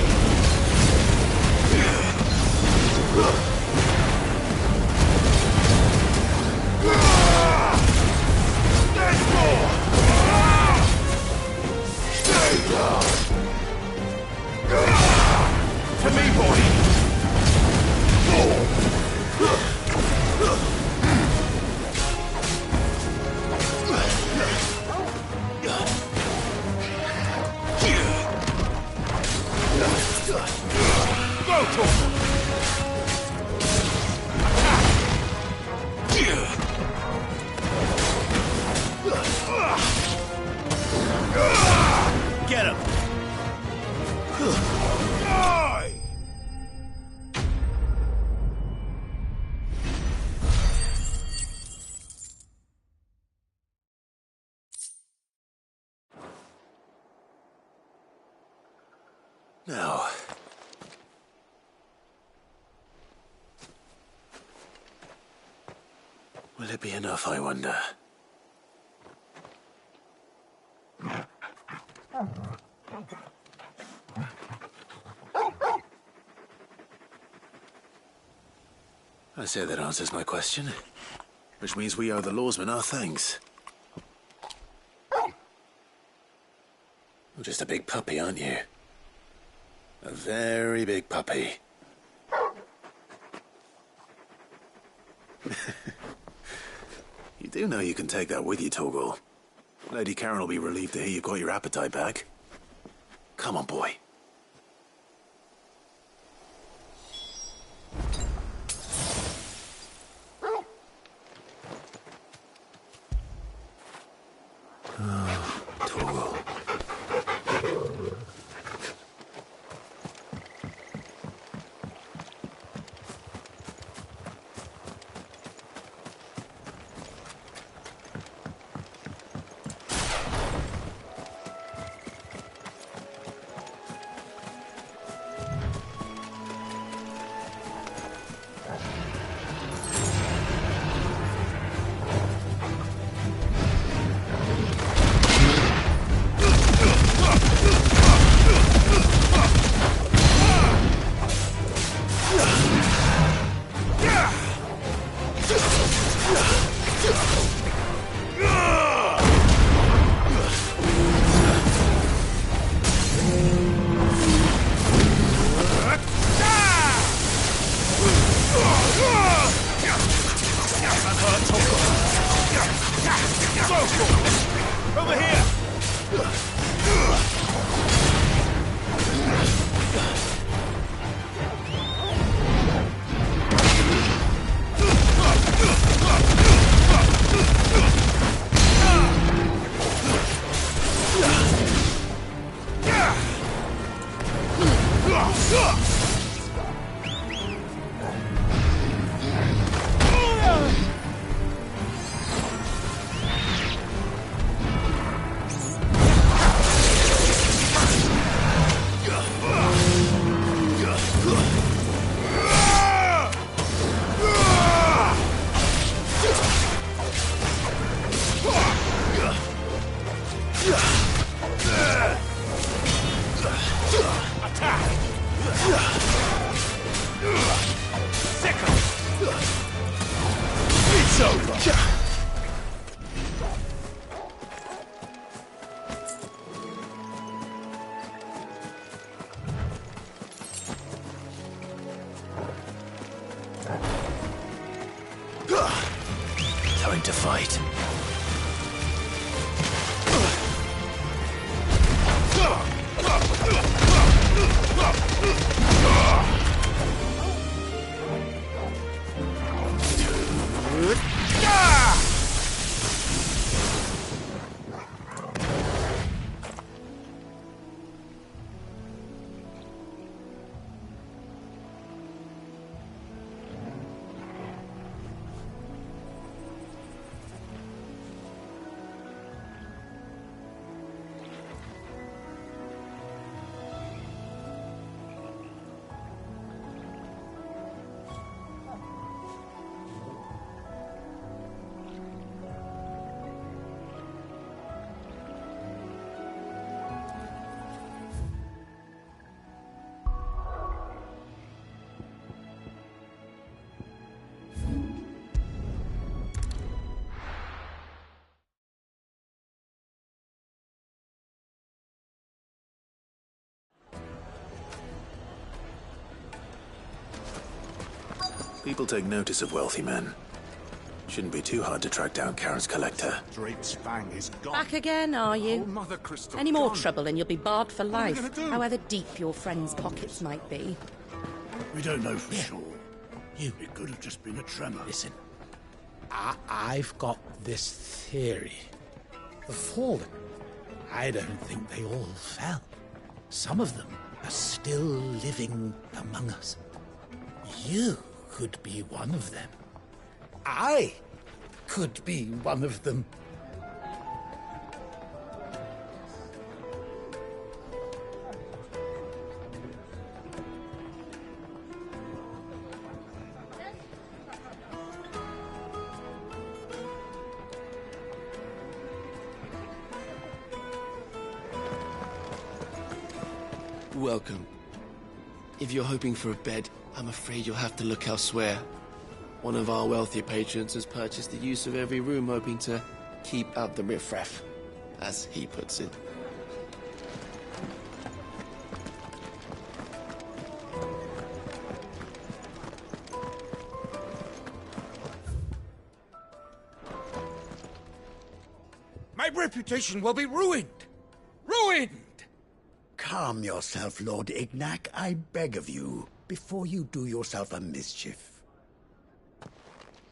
Now... will it be enough, I wonder? I say that answers my question. Which means we owe the lawsman our thanks. You're just a big puppy, aren't you? A very big puppy. You do know you can take that with you, Torgal. Lady Karen will be relieved to hear you've got your appetite back. Come on, boy. Oh, Torgal. Time to fight. People take notice of wealthy men. Shouldn't be too hard to track down Karen's collector. Drake's fang is gone. Back again, are you? Oh, Mother Crystal, Any more gone. trouble and you'll be barred for What are you life, gonna do? however deep your friends' pockets might be. We don't know for sure. It could have just been a tremor. Listen, I've got this theory. The Fallen, I don't think they all fell. Some of them are still living among us. You could be one of them. I could be one of them. Welcome. If you're hoping for a bed, I'm afraid you'll have to look elsewhere. One of our wealthier patrons has purchased the use of every room, hoping to keep out the riffraff, as he puts it. My reputation will be ruined! Ruined! Calm yourself, Lord Ignac, I beg of you, before you do yourself a mischief.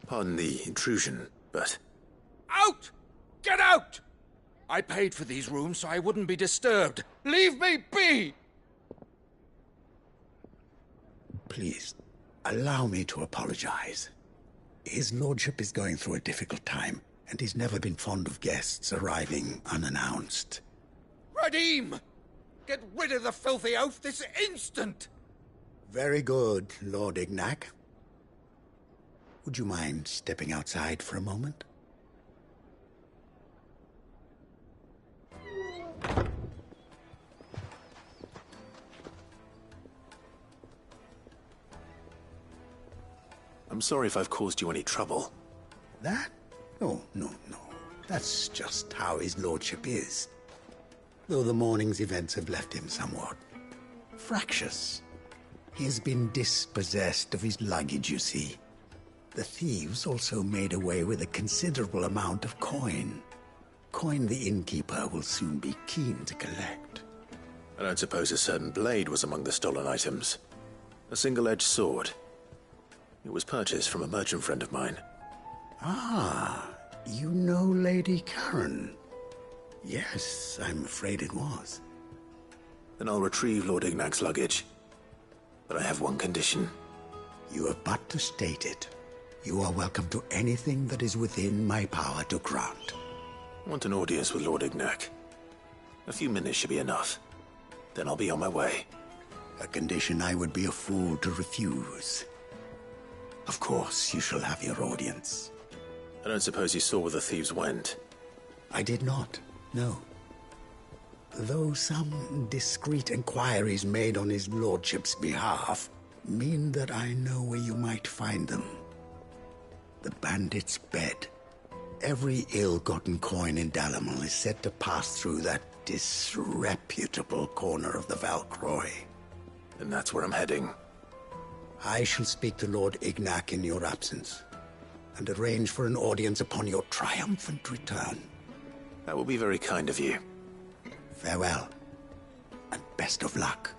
Pardon the intrusion, but... Out! Get out! I paid for these rooms so I wouldn't be disturbed. Leave me be! Please, allow me to apologize. His lordship is going through a difficult time, and he's never been fond of guests arriving unannounced. Radim! Get rid of the filthy oaf this instant! Very good, Lord Ignac. Would you mind stepping outside for a moment? I'm sorry if I've caused you any trouble. That? Oh, no. That's just how his lordship is. Though the morning's events have left him somewhat fractious. He has been dispossessed of his luggage, you see. The thieves also made away with a considerable amount of coin. Coin the innkeeper will soon be keen to collect. I don't suppose a certain blade was among the stolen items. A single-edged sword. It was purchased from a merchant friend of mine. Ah, you know Lady Karen. Yes, I'm afraid it was. Then I'll retrieve Lord Ignac's luggage. But I have one condition. You have but to state it. You are welcome to anything that is within my power to grant. I want an audience with Lord Ignac. A few minutes should be enough. Then I'll be on my way. A condition I would be a fool to refuse. Of course, you shall have your audience. I don't suppose you saw where the thieves went? I did not, no. Though some discreet inquiries made on his lordship's behalf mean that I know where you might find them. The bandit's bed. Every ill-gotten coin in Dalamil is said to pass through that disreputable corner of the Valcroy. And that's where I'm heading. I shall speak to Lord Ignac in your absence, and arrange for an audience upon your triumphant return. That will be very kind of you. Farewell, and best of luck.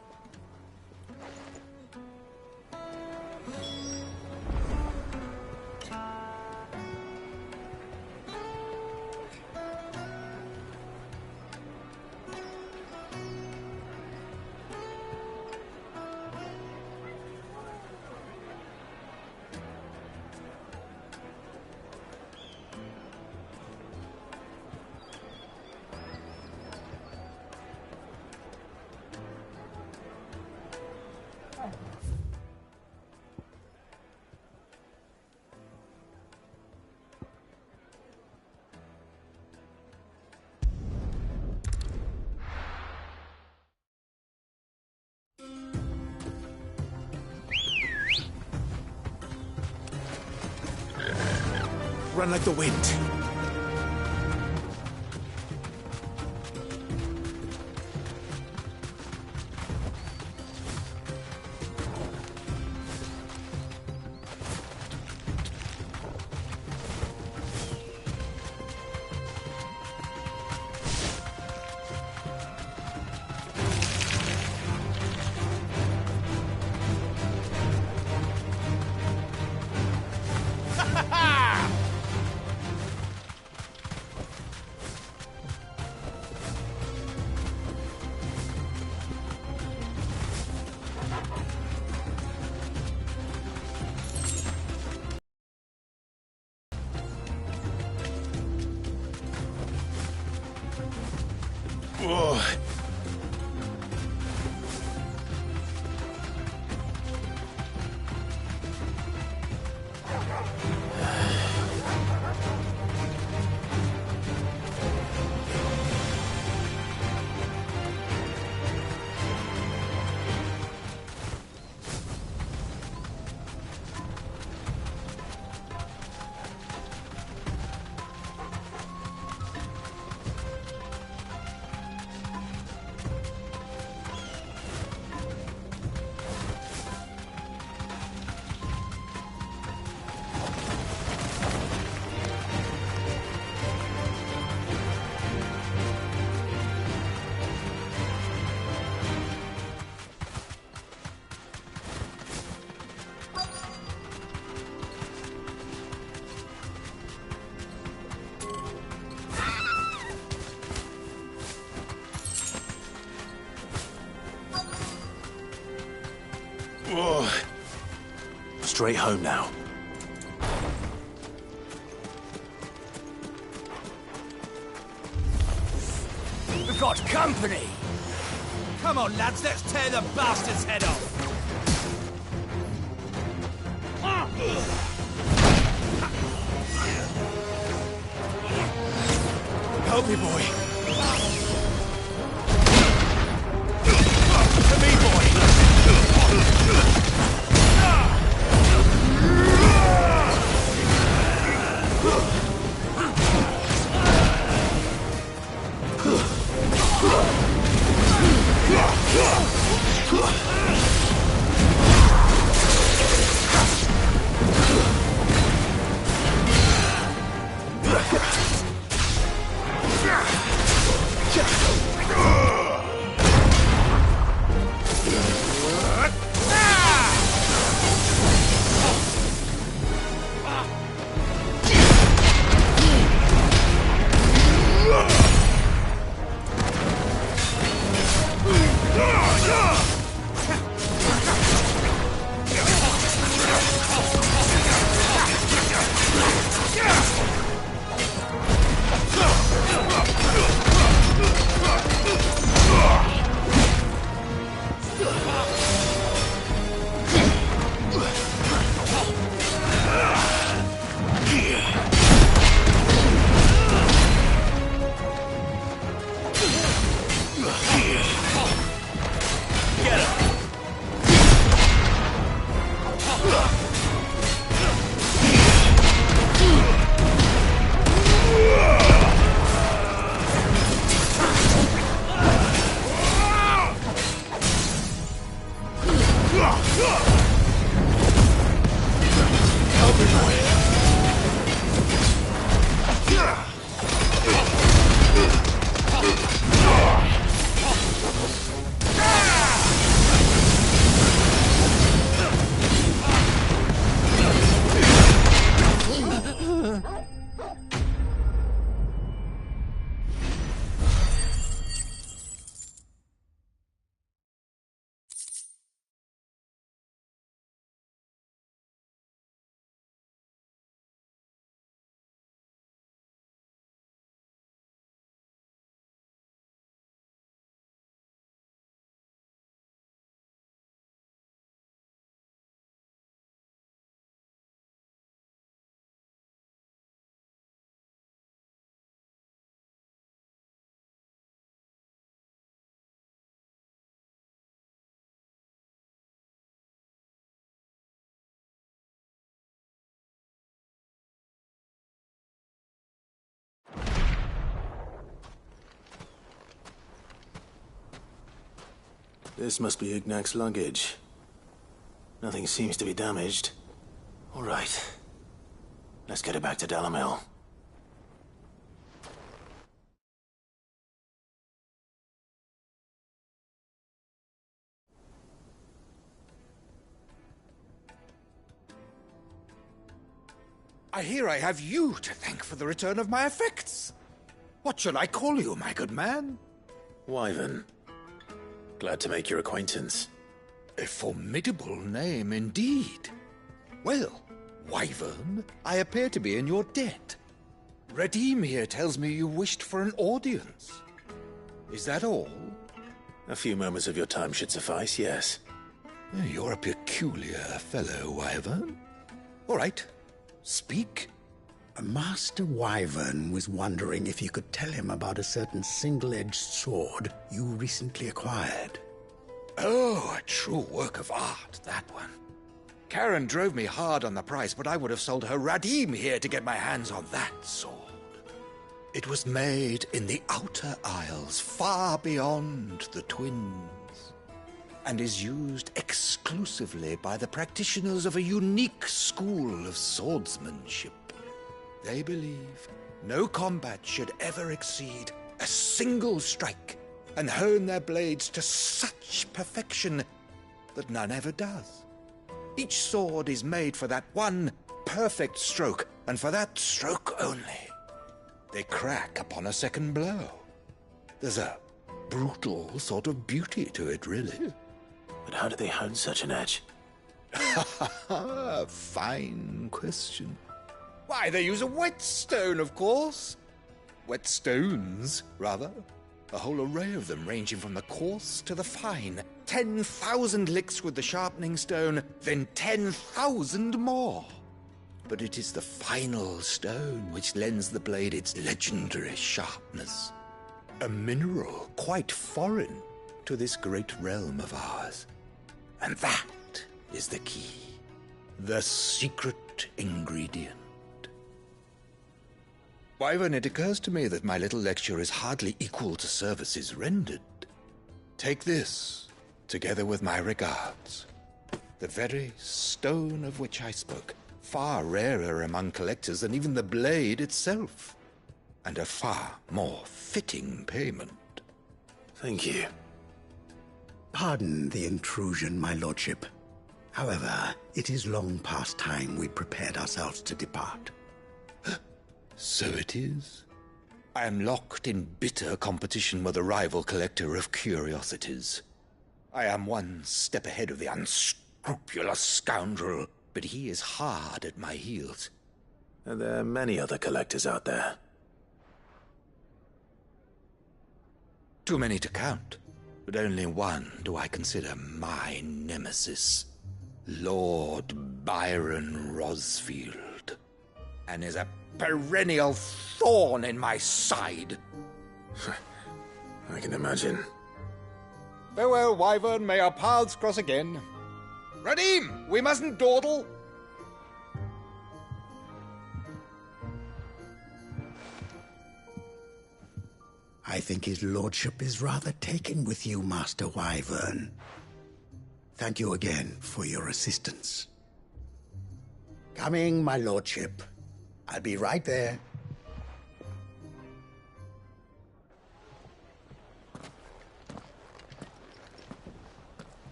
Run like the wind. straight home now. We've got company! Come on, lads, let's tear the bastard's head off! Help me, boy! To me, boy! This must be Ignac's luggage. Nothing seems to be damaged. All right. Let's get it back to Dalamel. I hear I have you to thank for the return of my effects. What shall I call you, my good man? Wyvern. Glad to make your acquaintance. A formidable name indeed. Well, Wyvern, I appear to be in your debt. Redeem here tells me you wished for an audience. Is that all? A few moments of your time should suffice, yes. You're a peculiar fellow, Wyvern. All right. Speak. Master Wyvern was wondering if you could tell him about a certain single-edged sword you recently acquired. Oh, a true work of art, that one. Karen drove me hard on the price, but I would have sold her Radim here to get my hands on that sword. It was made in the Outer Isles, far beyond the Twins, and is used exclusively by the practitioners of a unique school of swordsmanship. They believe no combat should ever exceed a single strike, and hone their blades to such perfection that none ever does. Each sword is made for that one perfect stroke, and for that stroke only. They crack upon a second blow. There's a brutal sort of beauty to it, really. But how do they hone such an edge? Fine question. Why, they use a whetstone, of course. Whetstones, rather. A whole array of them, ranging from the coarse to the fine. 10,000 licks with the sharpening stone, then 10,000 more. But it is the final stone which lends the blade its legendary sharpness. A mineral quite foreign to this great realm of ours. And that is the key. The secret ingredient. Wyvern, it occurs to me that my little lecture is hardly equal to services rendered. Take this, together with my regards. The very stone of which I spoke, far rarer among collectors than even the blade itself, and a far more fitting payment. Thank you. Pardon the intrusion, my lordship. However, it is long past time we prepared ourselves to depart. So it is. I am locked in bitter competition with a rival collector of curiosities. I am one step ahead of the unscrupulous scoundrel, but he is hard at my heels. And there are many other collectors out there. Too many to count, but only one do I consider my nemesis. Lord Byron Rosfield. And is a perennial thorn in my side. I can imagine. Farewell, Wyvern. May our paths cross again. Radim, we mustn't dawdle. I think his lordship is rather taken with you, Master Wyvern. Thank you again for your assistance. Coming, my lordship. I'll be right there.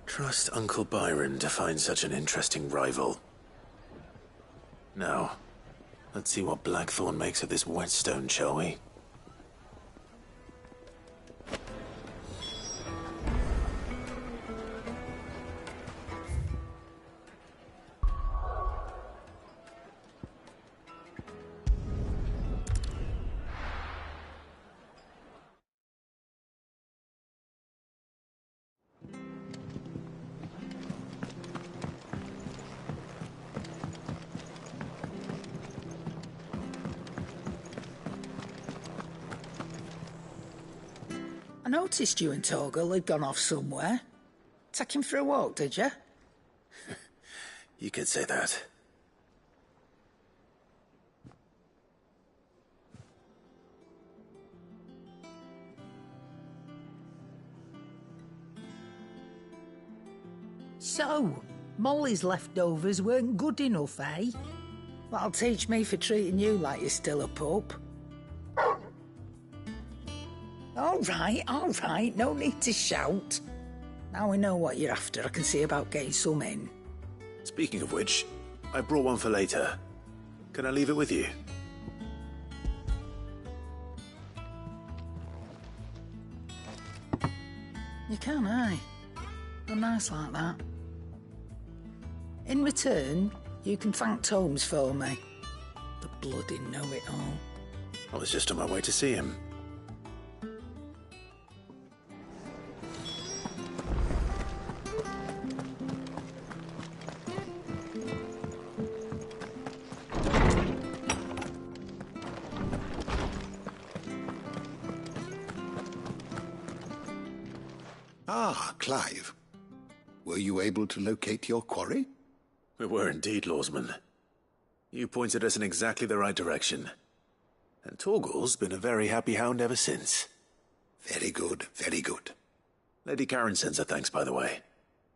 Trust Uncle Byron to find such an interesting rival. Now, let's see what Blackthorn makes of this whetstone, shall we? I noticed you and Torgal had gone off somewhere. Take him for a walk, did you? You could say that. So, Molly's leftovers weren't good enough, eh? That'll teach me for treating you like you're still a pup. All right, no need to shout. Now we know what you're after, I can see about getting some in. Speaking of which, I brought one for later. Can I leave it with you? You can, eh? You're nice like that. In return, you can thank Tomes for me. The bloody know-it-all. I was just on my way to see him. Ah, Clive. Were you able to locate your quarry? We were indeed, Lawsman. You pointed us in exactly the right direction. And Torgal's been a very happy hound ever since. Very good, very good. Lady Karen sends her thanks, by the way,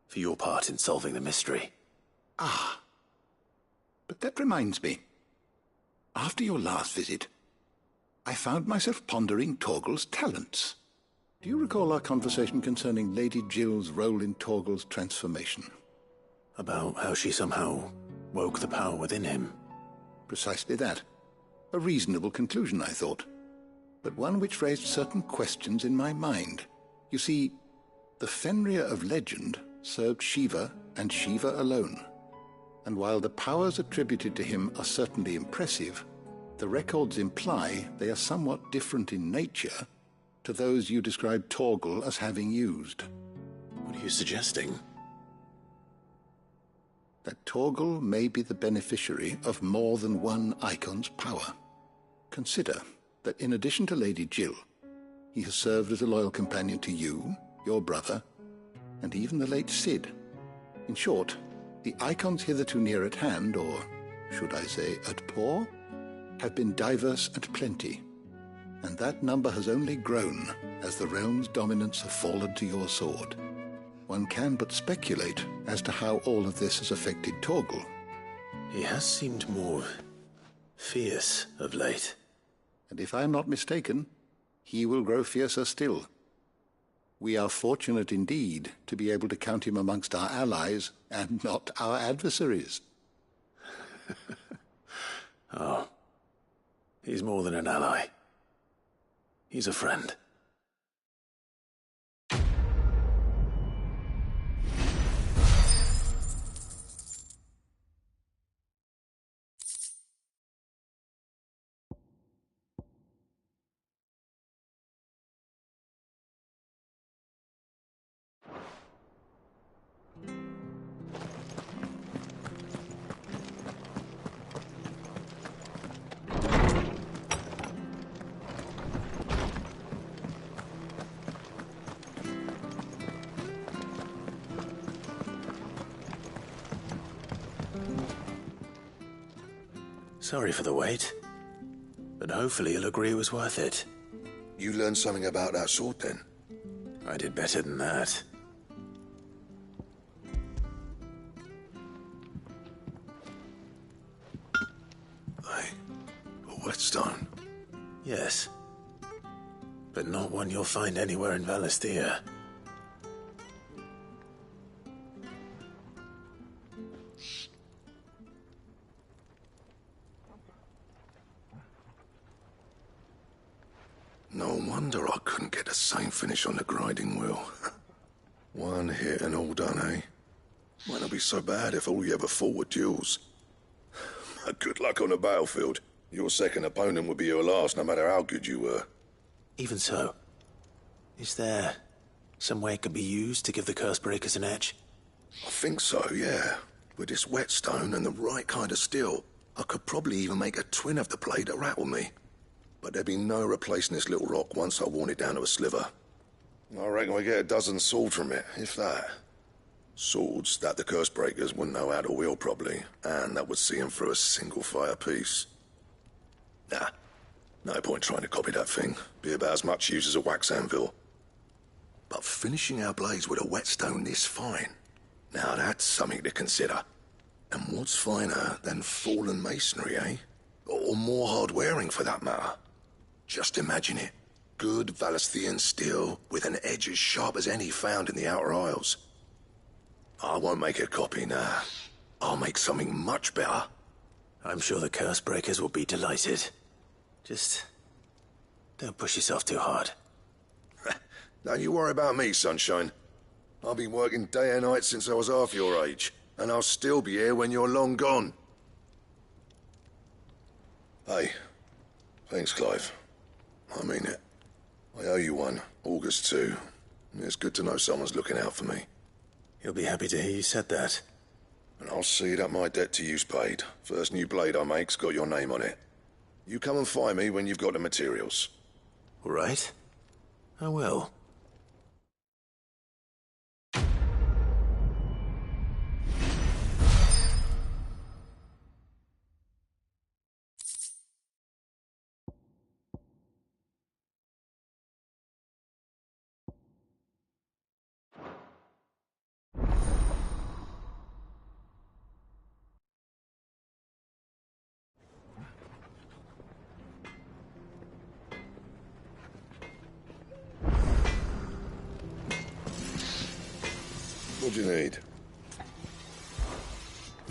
for your part in solving the mystery. Ah. But that reminds me. After your last visit, I found myself pondering Torgal's talents. Do you recall our conversation concerning Lady Jill's role in Torgal's transformation? About how she somehow woke the power within him. Precisely that. A reasonable conclusion, I thought. But one which raised certain questions in my mind. You see, the Fenrir of legend served Shiva and Shiva alone. And while the powers attributed to him are certainly impressive, the records imply they are somewhat different in nature to those you described Torgal as having used. What are you suggesting? That Torgal may be the beneficiary of more than one icon's power. Consider that in addition to Lady Jill, he has served as a loyal companion to you, your brother, and even the late Cid. In short, the icons hitherto near at hand, or should I say at paw, have been diverse and plenty, and that number has only grown as the realm's dominance have fallen to your sword. One can but speculate as to how all of this has affected Torgal. He has seemed more fierce of late. And if I am not mistaken, he will grow fiercer still. We are fortunate indeed to be able to count him amongst our allies and not our adversaries. Oh, he's more than an ally. He's a friend. Sorry for the wait, but hopefully you'll agree it was worth it. You learned something about that sword, then? I did better than that. A whetstone? Yes, but not one you'll find anywhere in Valisthea. No wonder I couldn't get the same finish on the grinding wheel. One hit and all done, eh? Might not be so bad if all you ever fought were duels. Good luck on the battlefield. Your second opponent would be your last, no matter how good you were. Even so, is there some way it could be used to give the curse breakers an edge? I think so, yeah. With this whetstone and the right kind of steel, I could probably even make a twin of the blade that rattled me. But there'd be no replacing this little rock once I worn it down to a sliver. I reckon we get a dozen swords from it, if that. Swords that the curse breakers wouldn't know how to wield properly, and that would see them through a single fire piece. Nah, no point trying to copy that thing. Be about as much use as a wax anvil. But finishing our blades with a whetstone this fine, now that's something to consider. And what's finer than fallen masonry, eh? Or more hard-wearing, for that matter. Just imagine it. Good Valisthean steel with an edge as sharp as any found in the Outer Isles. I won't make a copy, nah. I'll make something much better. I'm sure the curse breakers will be delighted. Just don't push yourself too hard. Don't you worry about me, sunshine. I've been working day and night since I was half your age, and I'll still be here when you're long gone. Hey, thanks, Clive. I mean it. I owe you one, August too. It's good to know someone's looking out for me. He'll be happy to hear you said that. And I'll see that my debt to you's paid. First new blade I make's got your name on it. You come and find me when you've got the materials. All right. I will. What do you need?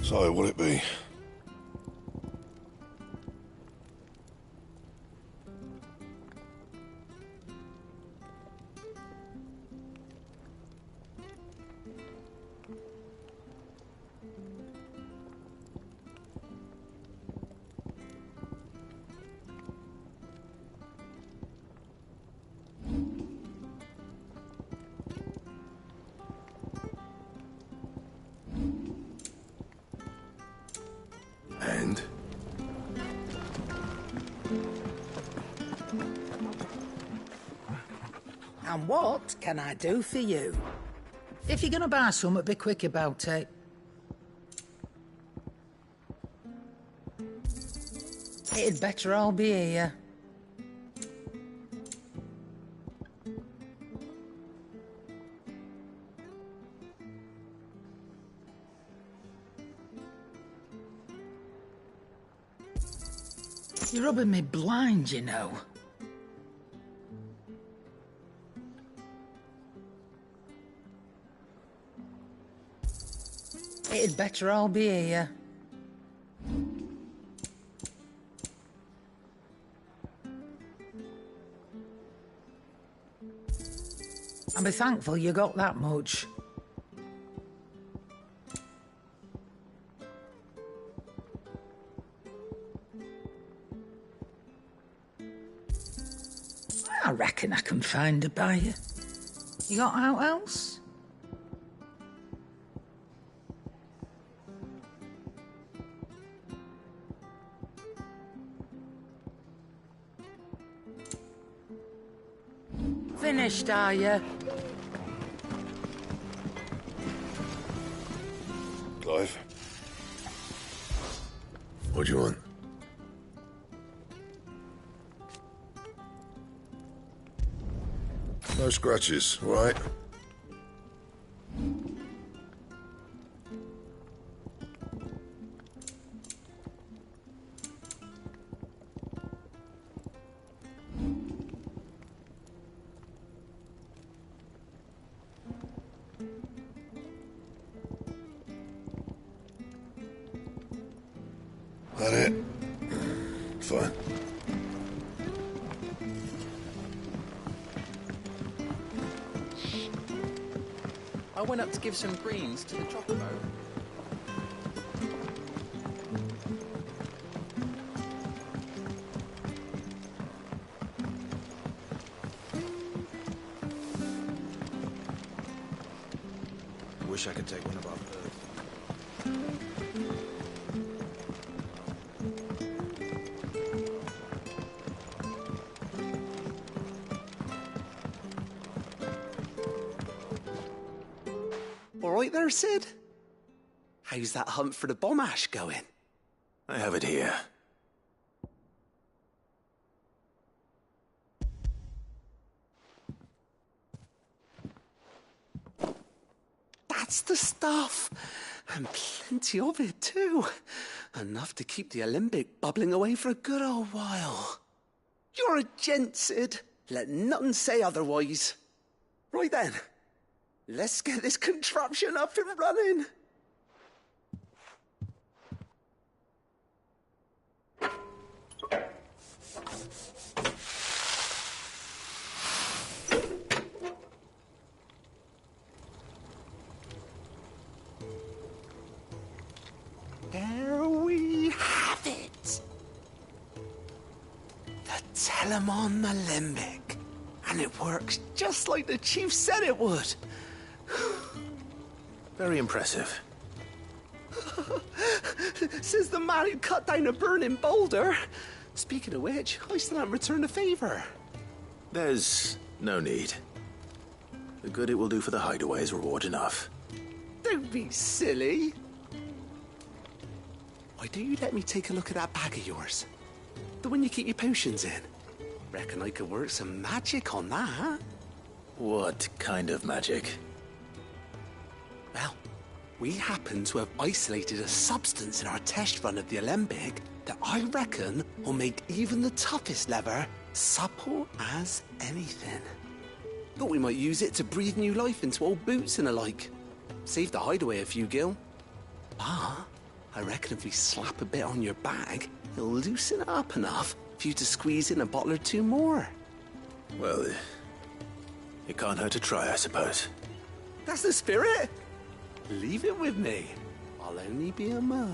So, what'll it be? And what can I do for you? If you're gonna buy something, be quick about it. It'd better all be here. You're rubbing me blind, you know. It'd better all be here. And be thankful you got that much. I reckon I can find a buyer. You got out else? Finished, are you? Clive? What do you want? No scratches, right? That it? Fine. I went up to give some greens to the chocobo. Wish I could take one of our birds. All right there, Sid? How's that hunt for the bomb ash going? I have it here. That's the stuff. And plenty of it, too. Enough to keep the alembic bubbling away for a good old while. You're a gent, Sid. Let nothing say otherwise. Right then. Let's get this contraption up and running. There we have it. The Telemon Alembic. And it works just like the chief said it would. Very impressive. Says the man who cut down a burning boulder. Speaking of which, I still haven't returned the favor. There's no need. The good it will do for the hideaway is reward enough. Don't be silly. Why don't you let me take a look at that bag of yours? The one you keep your potions in. Reckon I could work some magic on that. What kind of magic? Well, we happen to have isolated a substance in our test run of the alembic that I reckon will make even the toughest leather supple as anything. Thought we might use it to breathe new life into old boots and the like. Save the hideaway a few gil. But I reckon if we slap a bit on your bag, it'll loosen it up enough for you to squeeze in a bottle or two more. Well, it can't hurt to try, I suppose. That's the spirit. Leave it with me. I'll only be a mo.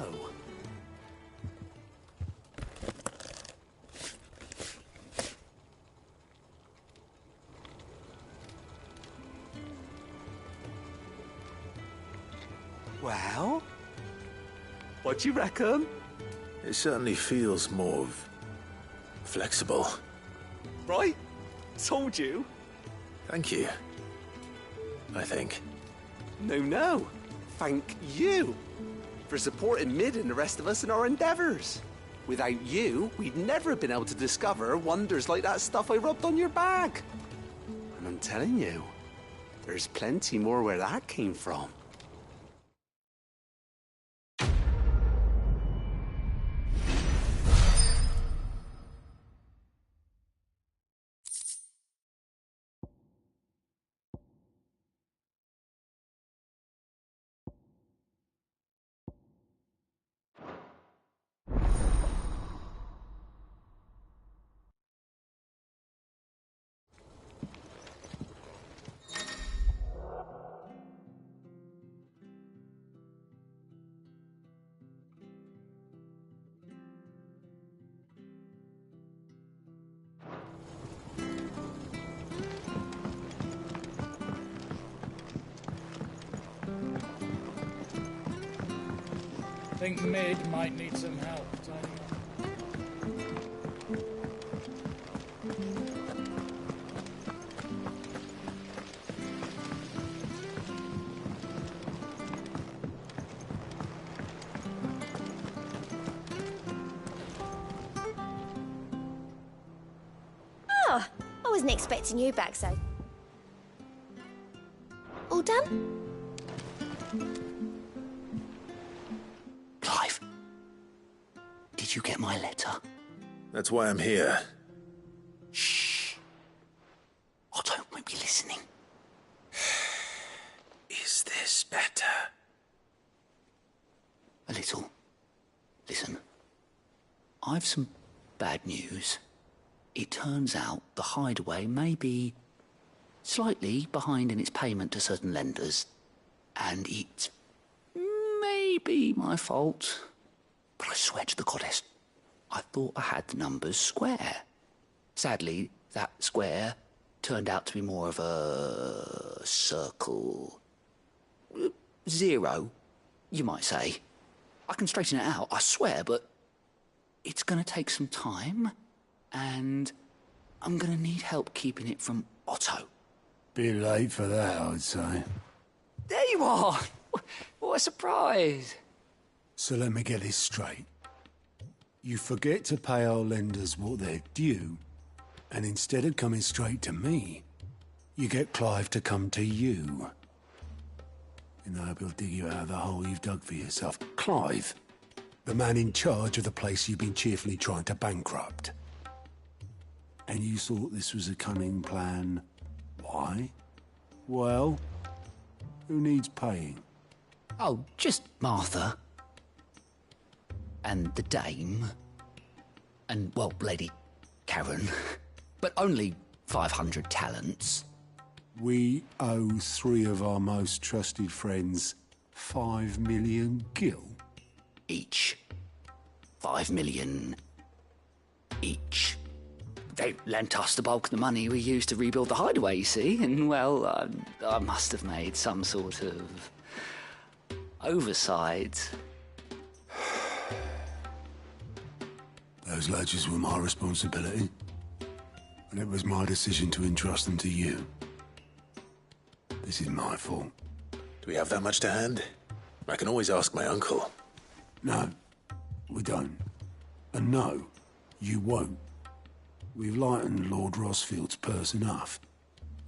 Well, what do you reckon? It certainly feels more flexible. Right? Told you. Thank you. I think. No. Thank you for supporting Mid and the rest of us in our endeavours. Without you, we'd never have been able to discover wonders like that stuff I rubbed on your bag. And I'm telling you, there's plenty more where that came from. I think Mid might need some help tidying Oh, I wasn't expecting you back so. All done? Clive, did you get my letter? That's why I'm here. Shh. Otto won't be listening. Is this better? A little. Listen, I've some bad news. It turns out the Hideaway may be slightly behind in its payment to certain lenders, and it may be my fault. But I swear to the goddess, I thought I had the numbers square. Sadly, that square turned out to be more of a circle. 0, you might say. I can straighten it out, I swear, but it's going to take some time, and I'm going to need help keeping it from Otto. Bit late for that, I'd say. There you are! What a surprise! So let me get this straight. You forget to pay our lenders what they're due, and instead of coming straight to me, you get Clive to come to you. In the hope he'll dig you out of the hole you've dug for yourself. Clive, the man in charge of the place you've been cheerfully trying to bankrupt. And you thought this was a cunning plan. Why? Well, who needs paying? Oh, just Martha. And the dame. And, well, Lady Karen. But only 500 talents. We owe 3 of our most trusted friends 5 million gil. Each. 5 million each. They lent us the bulk of the money we used to rebuild the Hideaway, you see, and, well, I must have made some sort of oversight. Those ledgers were my responsibility, and it was my decision to entrust them to you. This is my fault. Do we have that much to hand? I can always ask my uncle. No, we don't. And no, you won't. We've lightened Lord Rosfield's purse enough.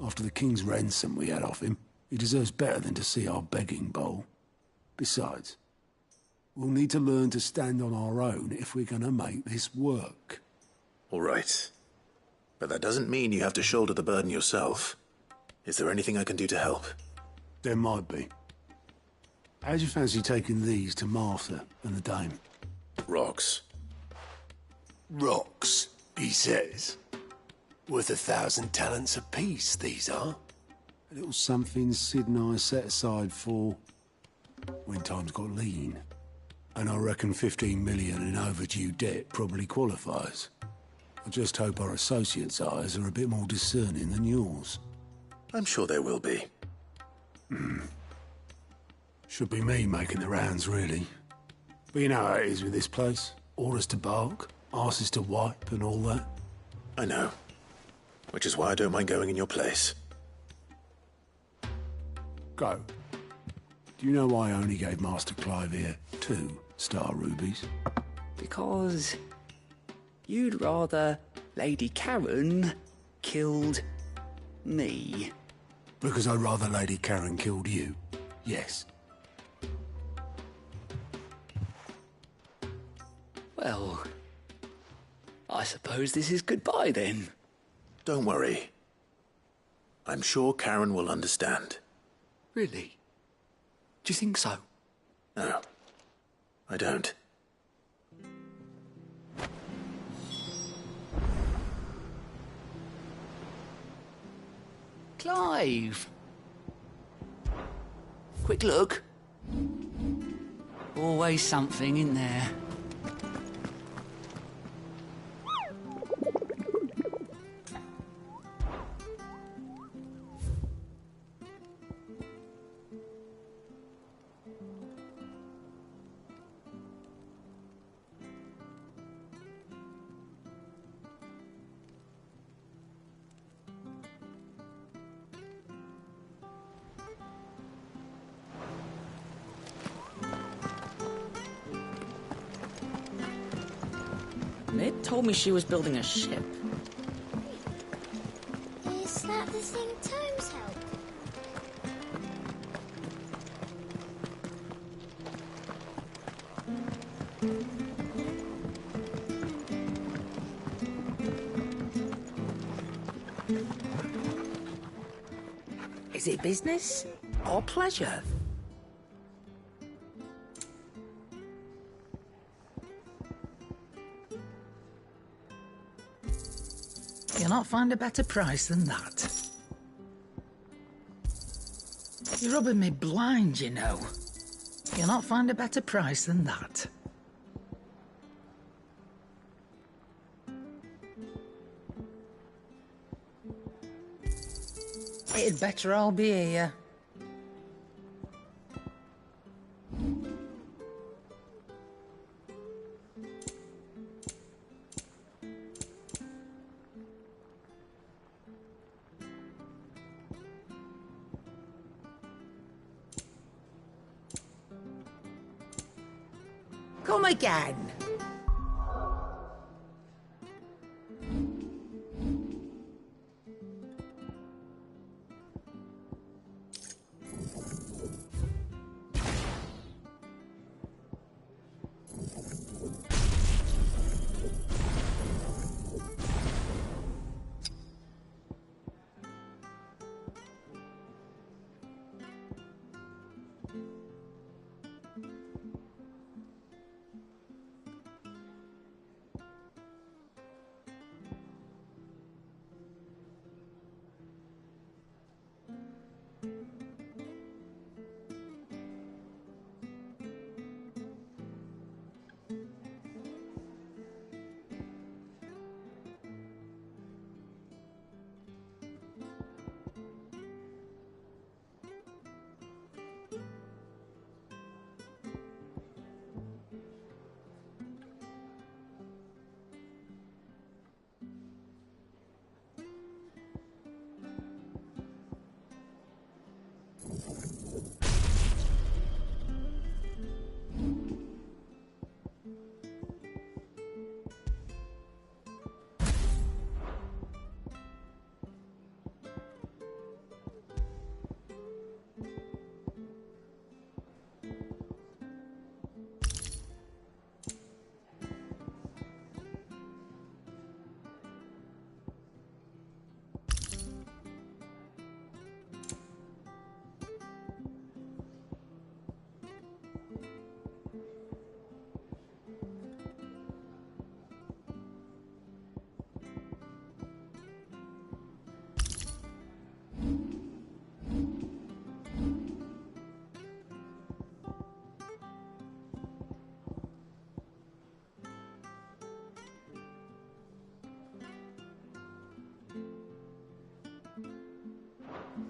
After the king's ransom we had off him, he deserves better than to see our begging bowl. Besides, we'll need to learn to stand on our own if we're going to make this work. All right. But that doesn't mean you have to shoulder the burden yourself. Is there anything I can do to help? There might be. How'd you fancy taking these to Martha and the dame? Rocks. Rocks, he says. Worth 1,000 talents apiece, these are. A little something Sid and I set aside for when times got lean. And I reckon 15 million in overdue debt probably qualifies. I just hope our associates' eyes are a bit more discerning than yours. I'm sure there will be. Should be me making the rounds, really. But you know how it is with this place. Orders to bark, arses to wipe, and all that. I know. Which is why I don't mind going in your place. Go. Do you know why I only gave Master Clive here 2 star rubies? Because you'd rather Lady Karen killed me. Because I'd rather Lady Karen killed you. Yes. Well, I suppose this is goodbye then. Don't worry. I'm sure Karen will understand. Really? Do you think so? No, I don't. Clive! Quick look. Always something in there. Mid told me she was building a ship. Is that the thing Tomes helped? Is it business or pleasure? You'll not find a better price than that. You're rubbing me blind, you know. You'll not find a better price than that. It'd better all be here. Come again.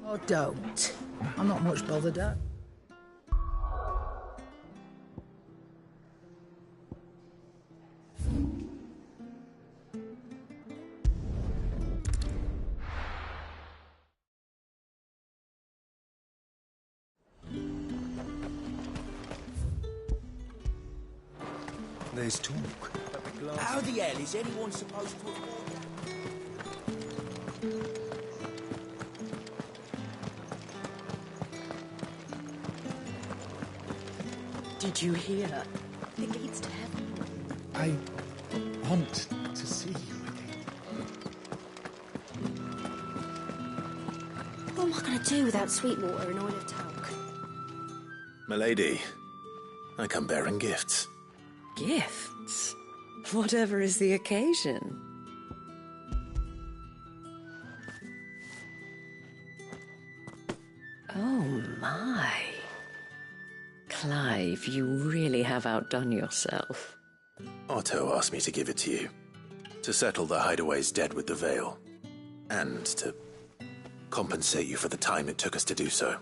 Or don't. I'm not much bothered at. there's talk. How the hell is anyone supposed to... Did you hear? It leads to heaven. I want to see you again. What am I going to do without Sweetwater and oil of talc? Milady, I come bearing gifts. Gifts? Whatever is the occasion. Oh my. Clive, you really have outdone yourself. Otto asked me to give it to you. To settle the Hideaway's debt with the Veil. And to compensate you for the time it took us to do so.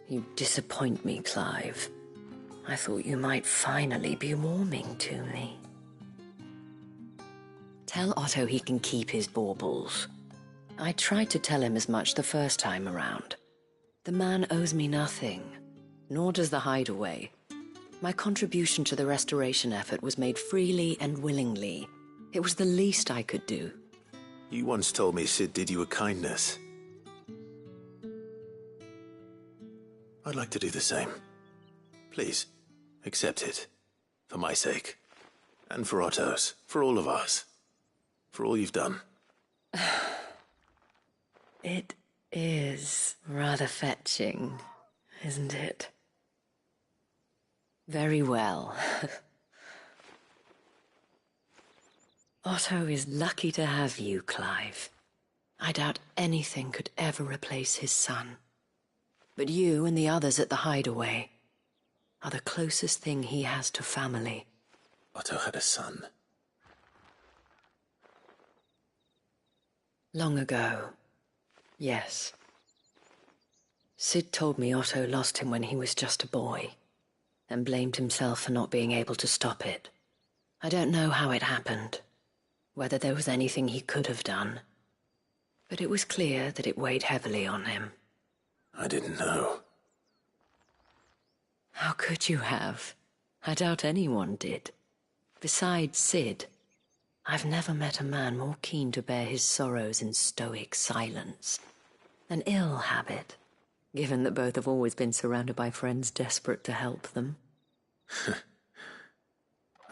You disappoint me, Clive. I thought you might finally be warming to me. Tell Otto he can keep his baubles. I tried to tell him as much the first time around. The man owes me nothing, nor does the Hideaway. My contribution to the restoration effort was made freely and willingly. It was the least I could do. You once told me Sid did you a kindness. I'd like to do the same. Please, accept it. For my sake. And for Otto's. For all of us. For all you've done. It is rather fetching, isn't it? Very well. Otto is lucky to have you, Clive. I doubt anything could ever replace his son. But you and the others at the Hideaway are the closest thing he has to family. Otto had a son. Long ago, yes. Sid told me Otto lost him when he was just a boy, and blamed himself for not being able to stop it. I don't know how it happened, whether there was anything he could have done, but it was clear that it weighed heavily on him. I didn't know. How could you have? I doubt anyone did. Besides Sid, I've never met a man more keen to bear his sorrows in stoic silence. An ill habit, given that both have always been surrounded by friends desperate to help them.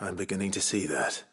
I'm beginning to see that.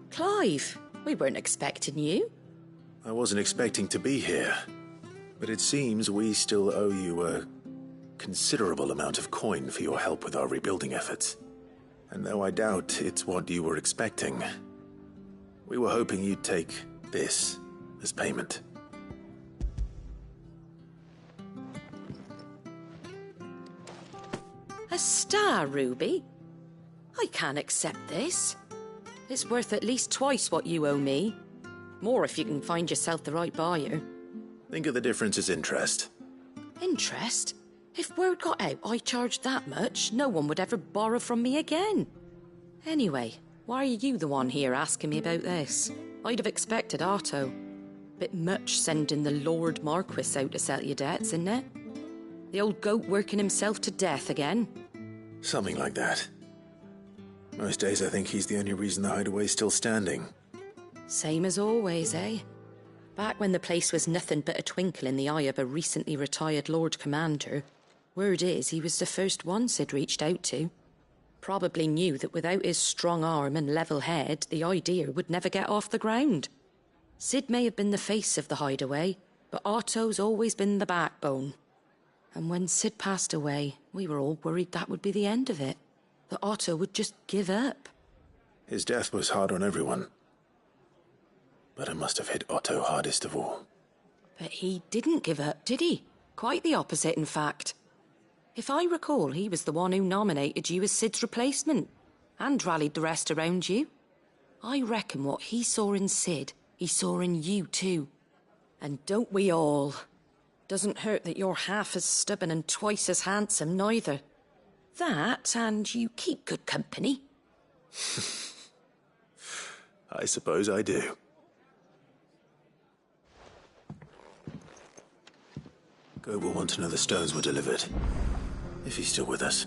Clive, we weren't expecting you. I wasn't expecting to be here, but it seems we still owe you a considerable amount of coin for your help with our rebuilding efforts. And though I doubt it's what you were expecting, we were hoping you'd take this as payment. A star ruby? I can't accept this. It's worth at least twice what you owe me. More if you can find yourself the right buyer. Think of the difference as interest. Interest? If word got out I charged that much, no one would ever borrow from me again. Anyway, why are you the one here asking me about this? I'd have expected Otto. Bit much sending the Lord Marquis out to settle your debts, isn't it? The old goat working himself to death again. Something like that. Most days I think he's the only reason the Hideaway's still standing. Same as always, eh? Back when the place was nothing but a twinkle in the eye of a recently retired Lord Commander, word is he was the first one Sid reached out to. Probably knew that without his strong arm and level head, the idea would never get off the ground. Sid may have been the face of the hideaway, but Otto's always been the backbone. And when Sid passed away, we were all worried that would be the end of it. That Otto would just give up. His death was hard on everyone. But it must have hit Otto hardest of all. But he didn't give up, did he? Quite the opposite, in fact. If I recall, he was the one who nominated you as Sid's replacement, and rallied the rest around you. I reckon what he saw in Sid, he saw in you too. And don't we all? Doesn't hurt that you're half as stubborn and twice as handsome, neither. That, and you keep good company. I suppose I do. Goat will want to know the stones were delivered. If he's still with us.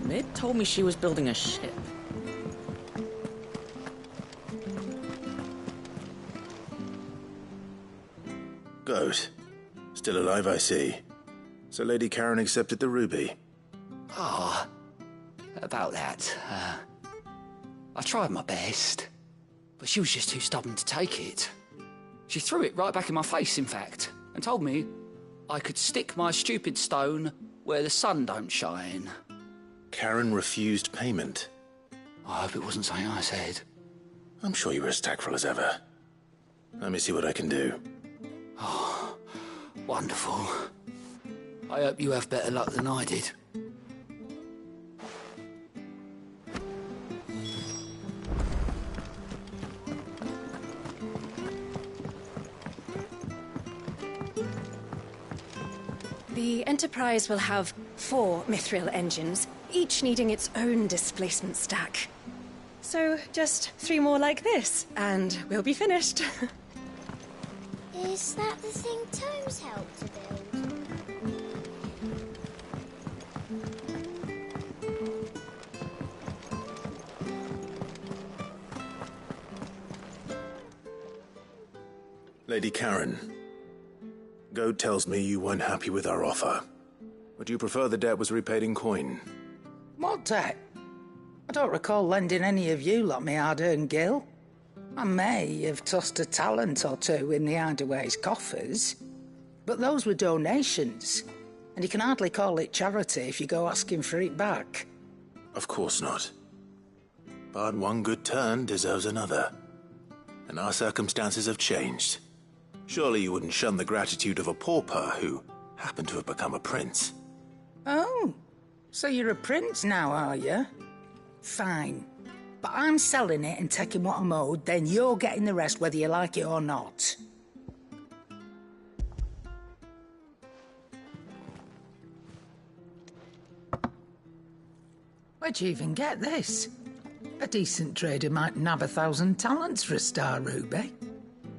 Mid told me she was building a ship. Goat. Still alive, I see. So Lady Karen accepted the ruby. Ah, about that. I tried my best, but she was just too stubborn to take it. She threw it right back in my face, in fact, and told me I could stick my stupid stone where the sun don't shine. Karen refused payment. I hope it wasn't something I said. I'm sure you were as tactful as ever. Let me see what I can do. Oh, wonderful. I hope you have better luck than I did. The Enterprise will have 4 mithril engines, each needing its own displacement stack. So, just 3 more like this, and we'll be finished. Is that the thing Tomes helped to build? Lady Karen, Goat tells me you weren't happy with our offer. Would you prefer the debt was repaid in coin? What debt? I don't recall lending any of you like me hard-earned gil. I may have tossed a talent or 2 in the hideaway's coffers, but those were donations, and you can hardly call it charity if you go asking for it back. Of course not. But one good turn deserves another. And our circumstances have changed. Surely you wouldn't shun the gratitude of a pauper who happened to have become a prince. Oh, so you're a prince now, are you? Fine. But I'm selling it and taking what I'm owed, then you're getting the rest whether you like it or not. Where'd you even get this? A decent trader might nab 1,000 talents for a star ruby.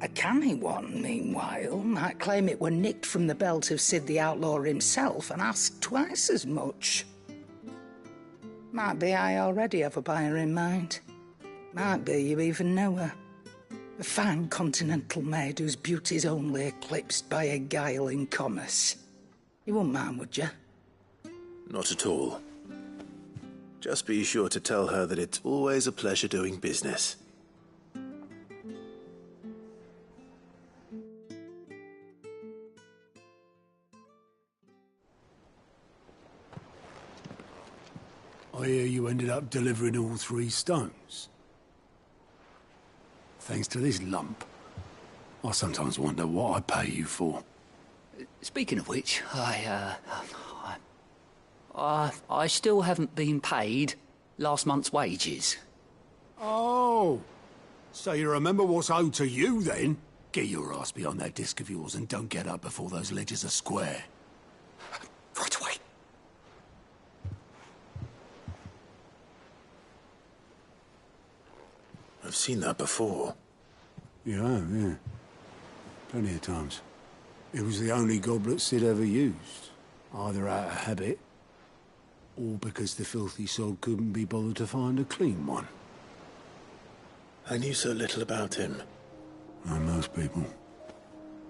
A canny one, meanwhile, might claim it were nicked from the belt of Sid the Outlaw himself and ask twice as much. Might be I already have a buyer in mind. Might be you even know her. A fine continental maid whose beauty's only eclipsed by a guile in commerce. You wouldn't mind, would you? Not at all. Just be sure to tell her that it's always a pleasure doing business. I hear you ended up delivering all 3 stones. Thanks to this lump. I sometimes wonder what I pay you for. Speaking of which, I still haven't been paid last month's wages. Oh, so you remember what's owed to you, then? Get your ass behind that disc of yours and don't get up before those ledgers are square. Right away. I've seen that before. You have, yeah. Plenty of times. It was the only goblet Sid ever used. Either out of habit, or because the filthy sod couldn't be bothered to find a clean one. I knew so little about him. Like most people.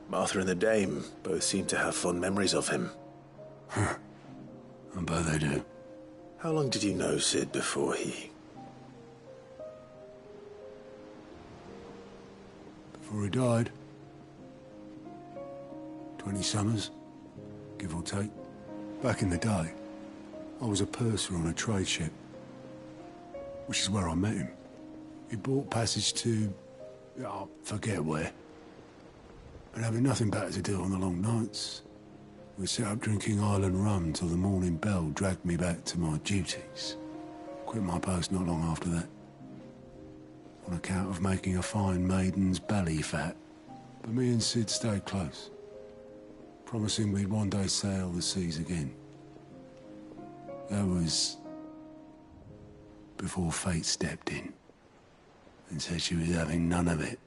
Martha and the Dame both seem to have fond memories of him. Huh. I bet they do. How long did you know Sid before he... Before he died? 20 summers, give or take. Back in the day, I was a purser on a trade ship, which is where I met him. He bought passage to... I forget where. And having nothing better to do on the long nights, we sat up drinking island rum till the morning bell dragged me back to my duties. Quit my post not long after that, on account of making a fine maiden's belly fat. But me and Sid stayed close, promising we'd one day sail the seas again. That was before fate stepped in and said she was having none of it.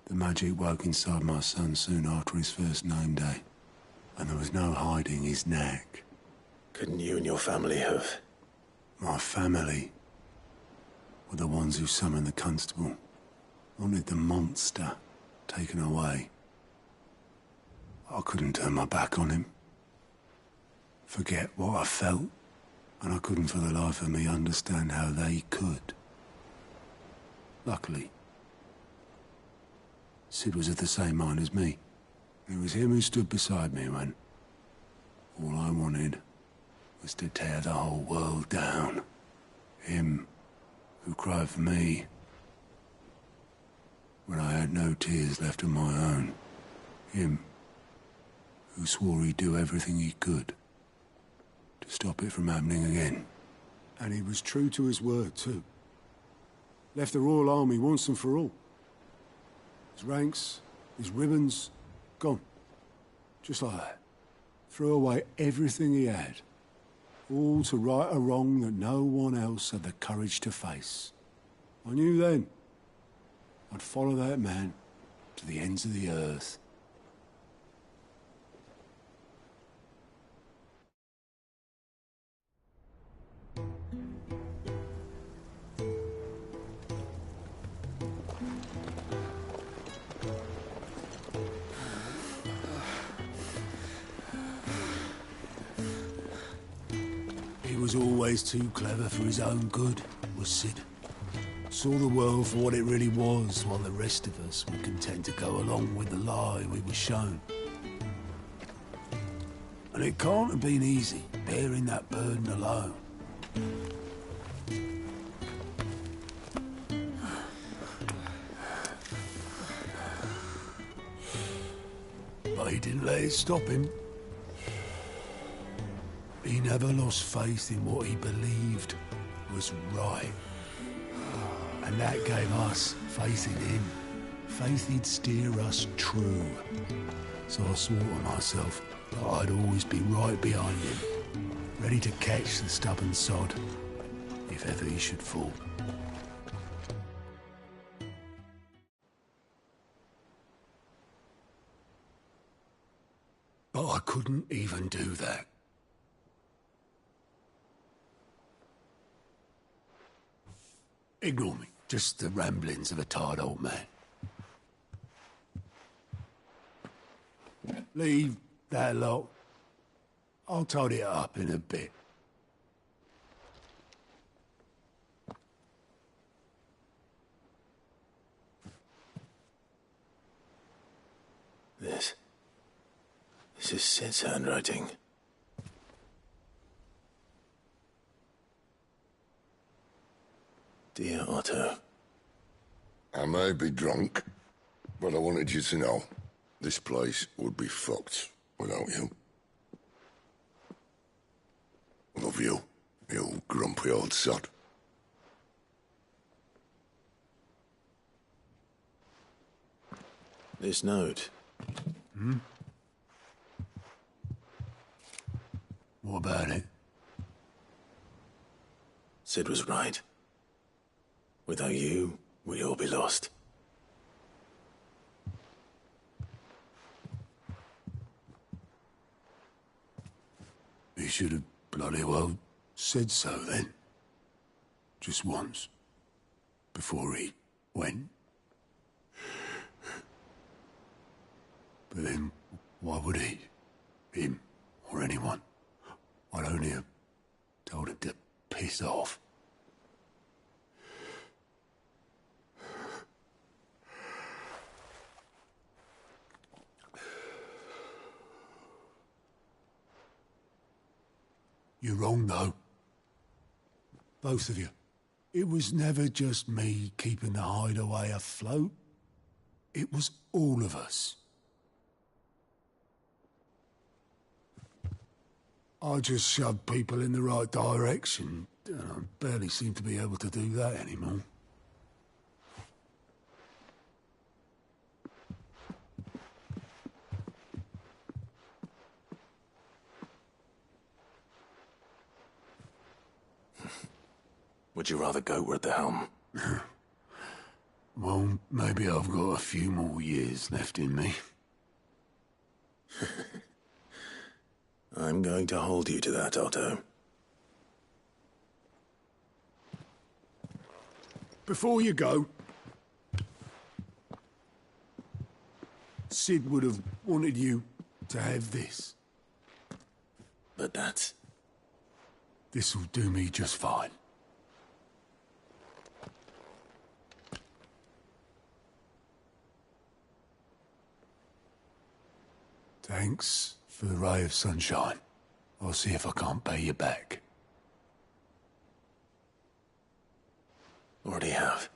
The magic woke inside my son soon after his first name day, and there was no hiding his knack. Couldn't you and your family have... My family were the ones who summoned the constable, wanted the monster taken away. I couldn't turn my back on him, forget what I felt, and I couldn't for the life of me understand how they could. Luckily, Sid was of the same mind as me. It was him who stood beside me when all I wanted was to tear the whole world down. Him who cried for me when I had no tears left of my own. Him who swore he'd do everything he could to stop it from happening again. And he was true to his word, too. Left the Royal Army once and for all. His ranks, his ribbons, gone. Just like that. Threw away everything he had. All to right a wrong that no one else had the courage to face. I knew then I'd follow that man to the ends of the earth. He was always too clever for his own good, was Sid. Saw the world for what it really was, while the rest of us were content to go along with the lie we were shown. And it can't have been easy, bearing that burden alone. But he didn't let it stop him. He never lost faith in what he believed was right. And that gave us faith in him. Faith he'd steer us true. So I swore to myself that I'd always be right behind him, ready to catch the stubborn sod, if ever he should fall. But I couldn't even do that. Ignore me. Just the ramblings of a tired old man. Leave that lot. I'll tidy it up in a bit. This is Sid's handwriting. Dear Otto. I may be drunk, but I wanted you to know this place would be fucked without you. Love you, you grumpy old sod. This note. Hmm? What about it? Sid was right. Without you, we'd all be lost. He should have bloody well said so then. Just once. Before he went. But then, why would he? Him, or anyone? I'd only have told him to piss off. You're wrong, though. Both of you. It was never just me keeping the hideaway afloat. It was all of us. I just shoved people in the right direction, and I barely seem to be able to do that anymore. Would you rather Goat were at the helm? Well, maybe I've got a few more years left in me. I'm going to hold you to that, Otto. Before you go, Sid would have wanted you to have this. But that's... This'll do me just fine. Thanks for the ray of sunshine. I'll see if I can't pay you back. Already have.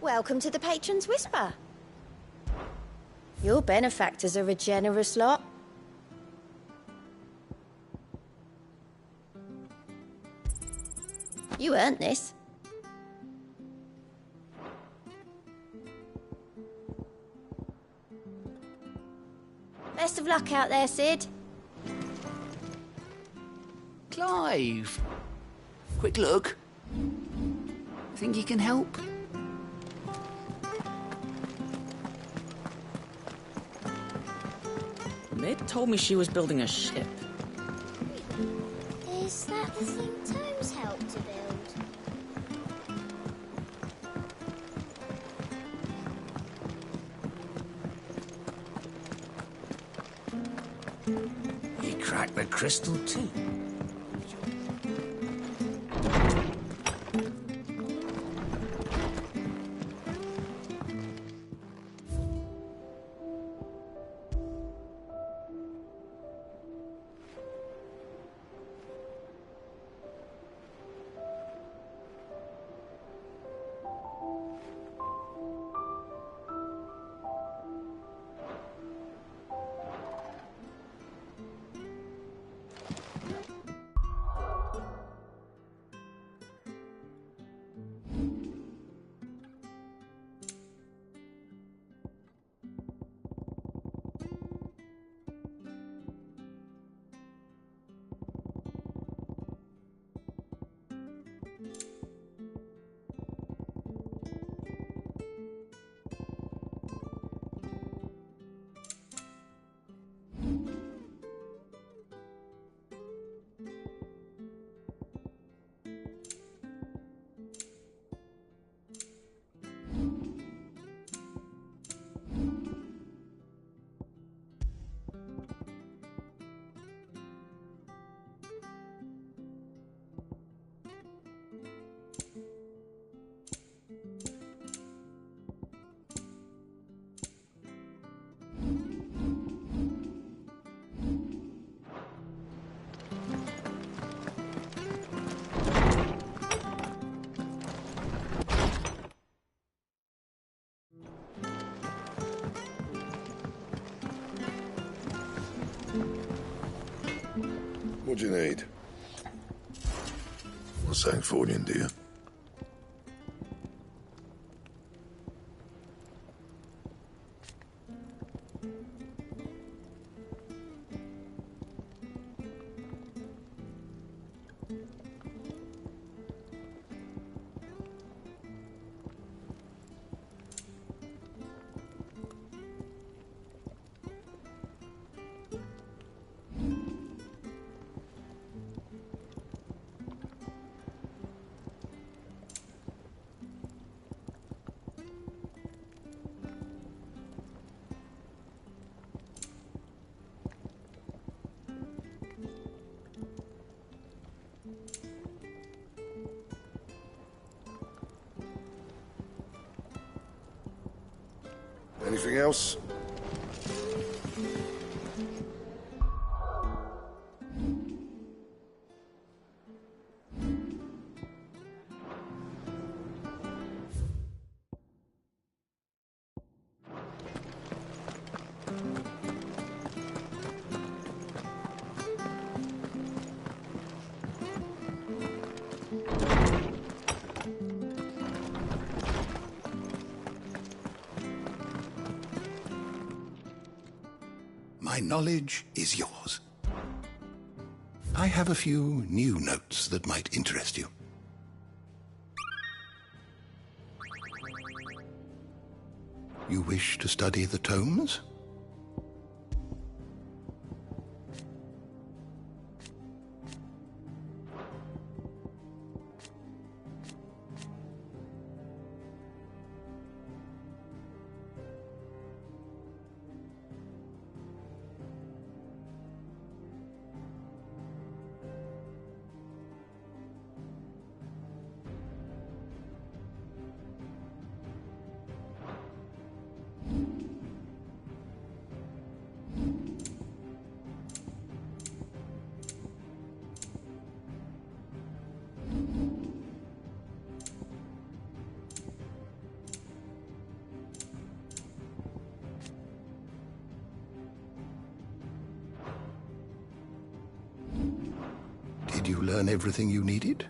Welcome to the Patron's Whisper. Your benefactors are a generous lot. You earned this. Best of luck out there, Sid. Clive! Quick look. Think you can help? Mid told me she was building a ship. Is that the thing Tomes helped to build? He cracked the crystal too. What do you need? What's Sanfordine, dear? Anything else? My knowledge is yours. I have a few new notes that might interest you. You wish to study the tomes? Did you learn everything you needed?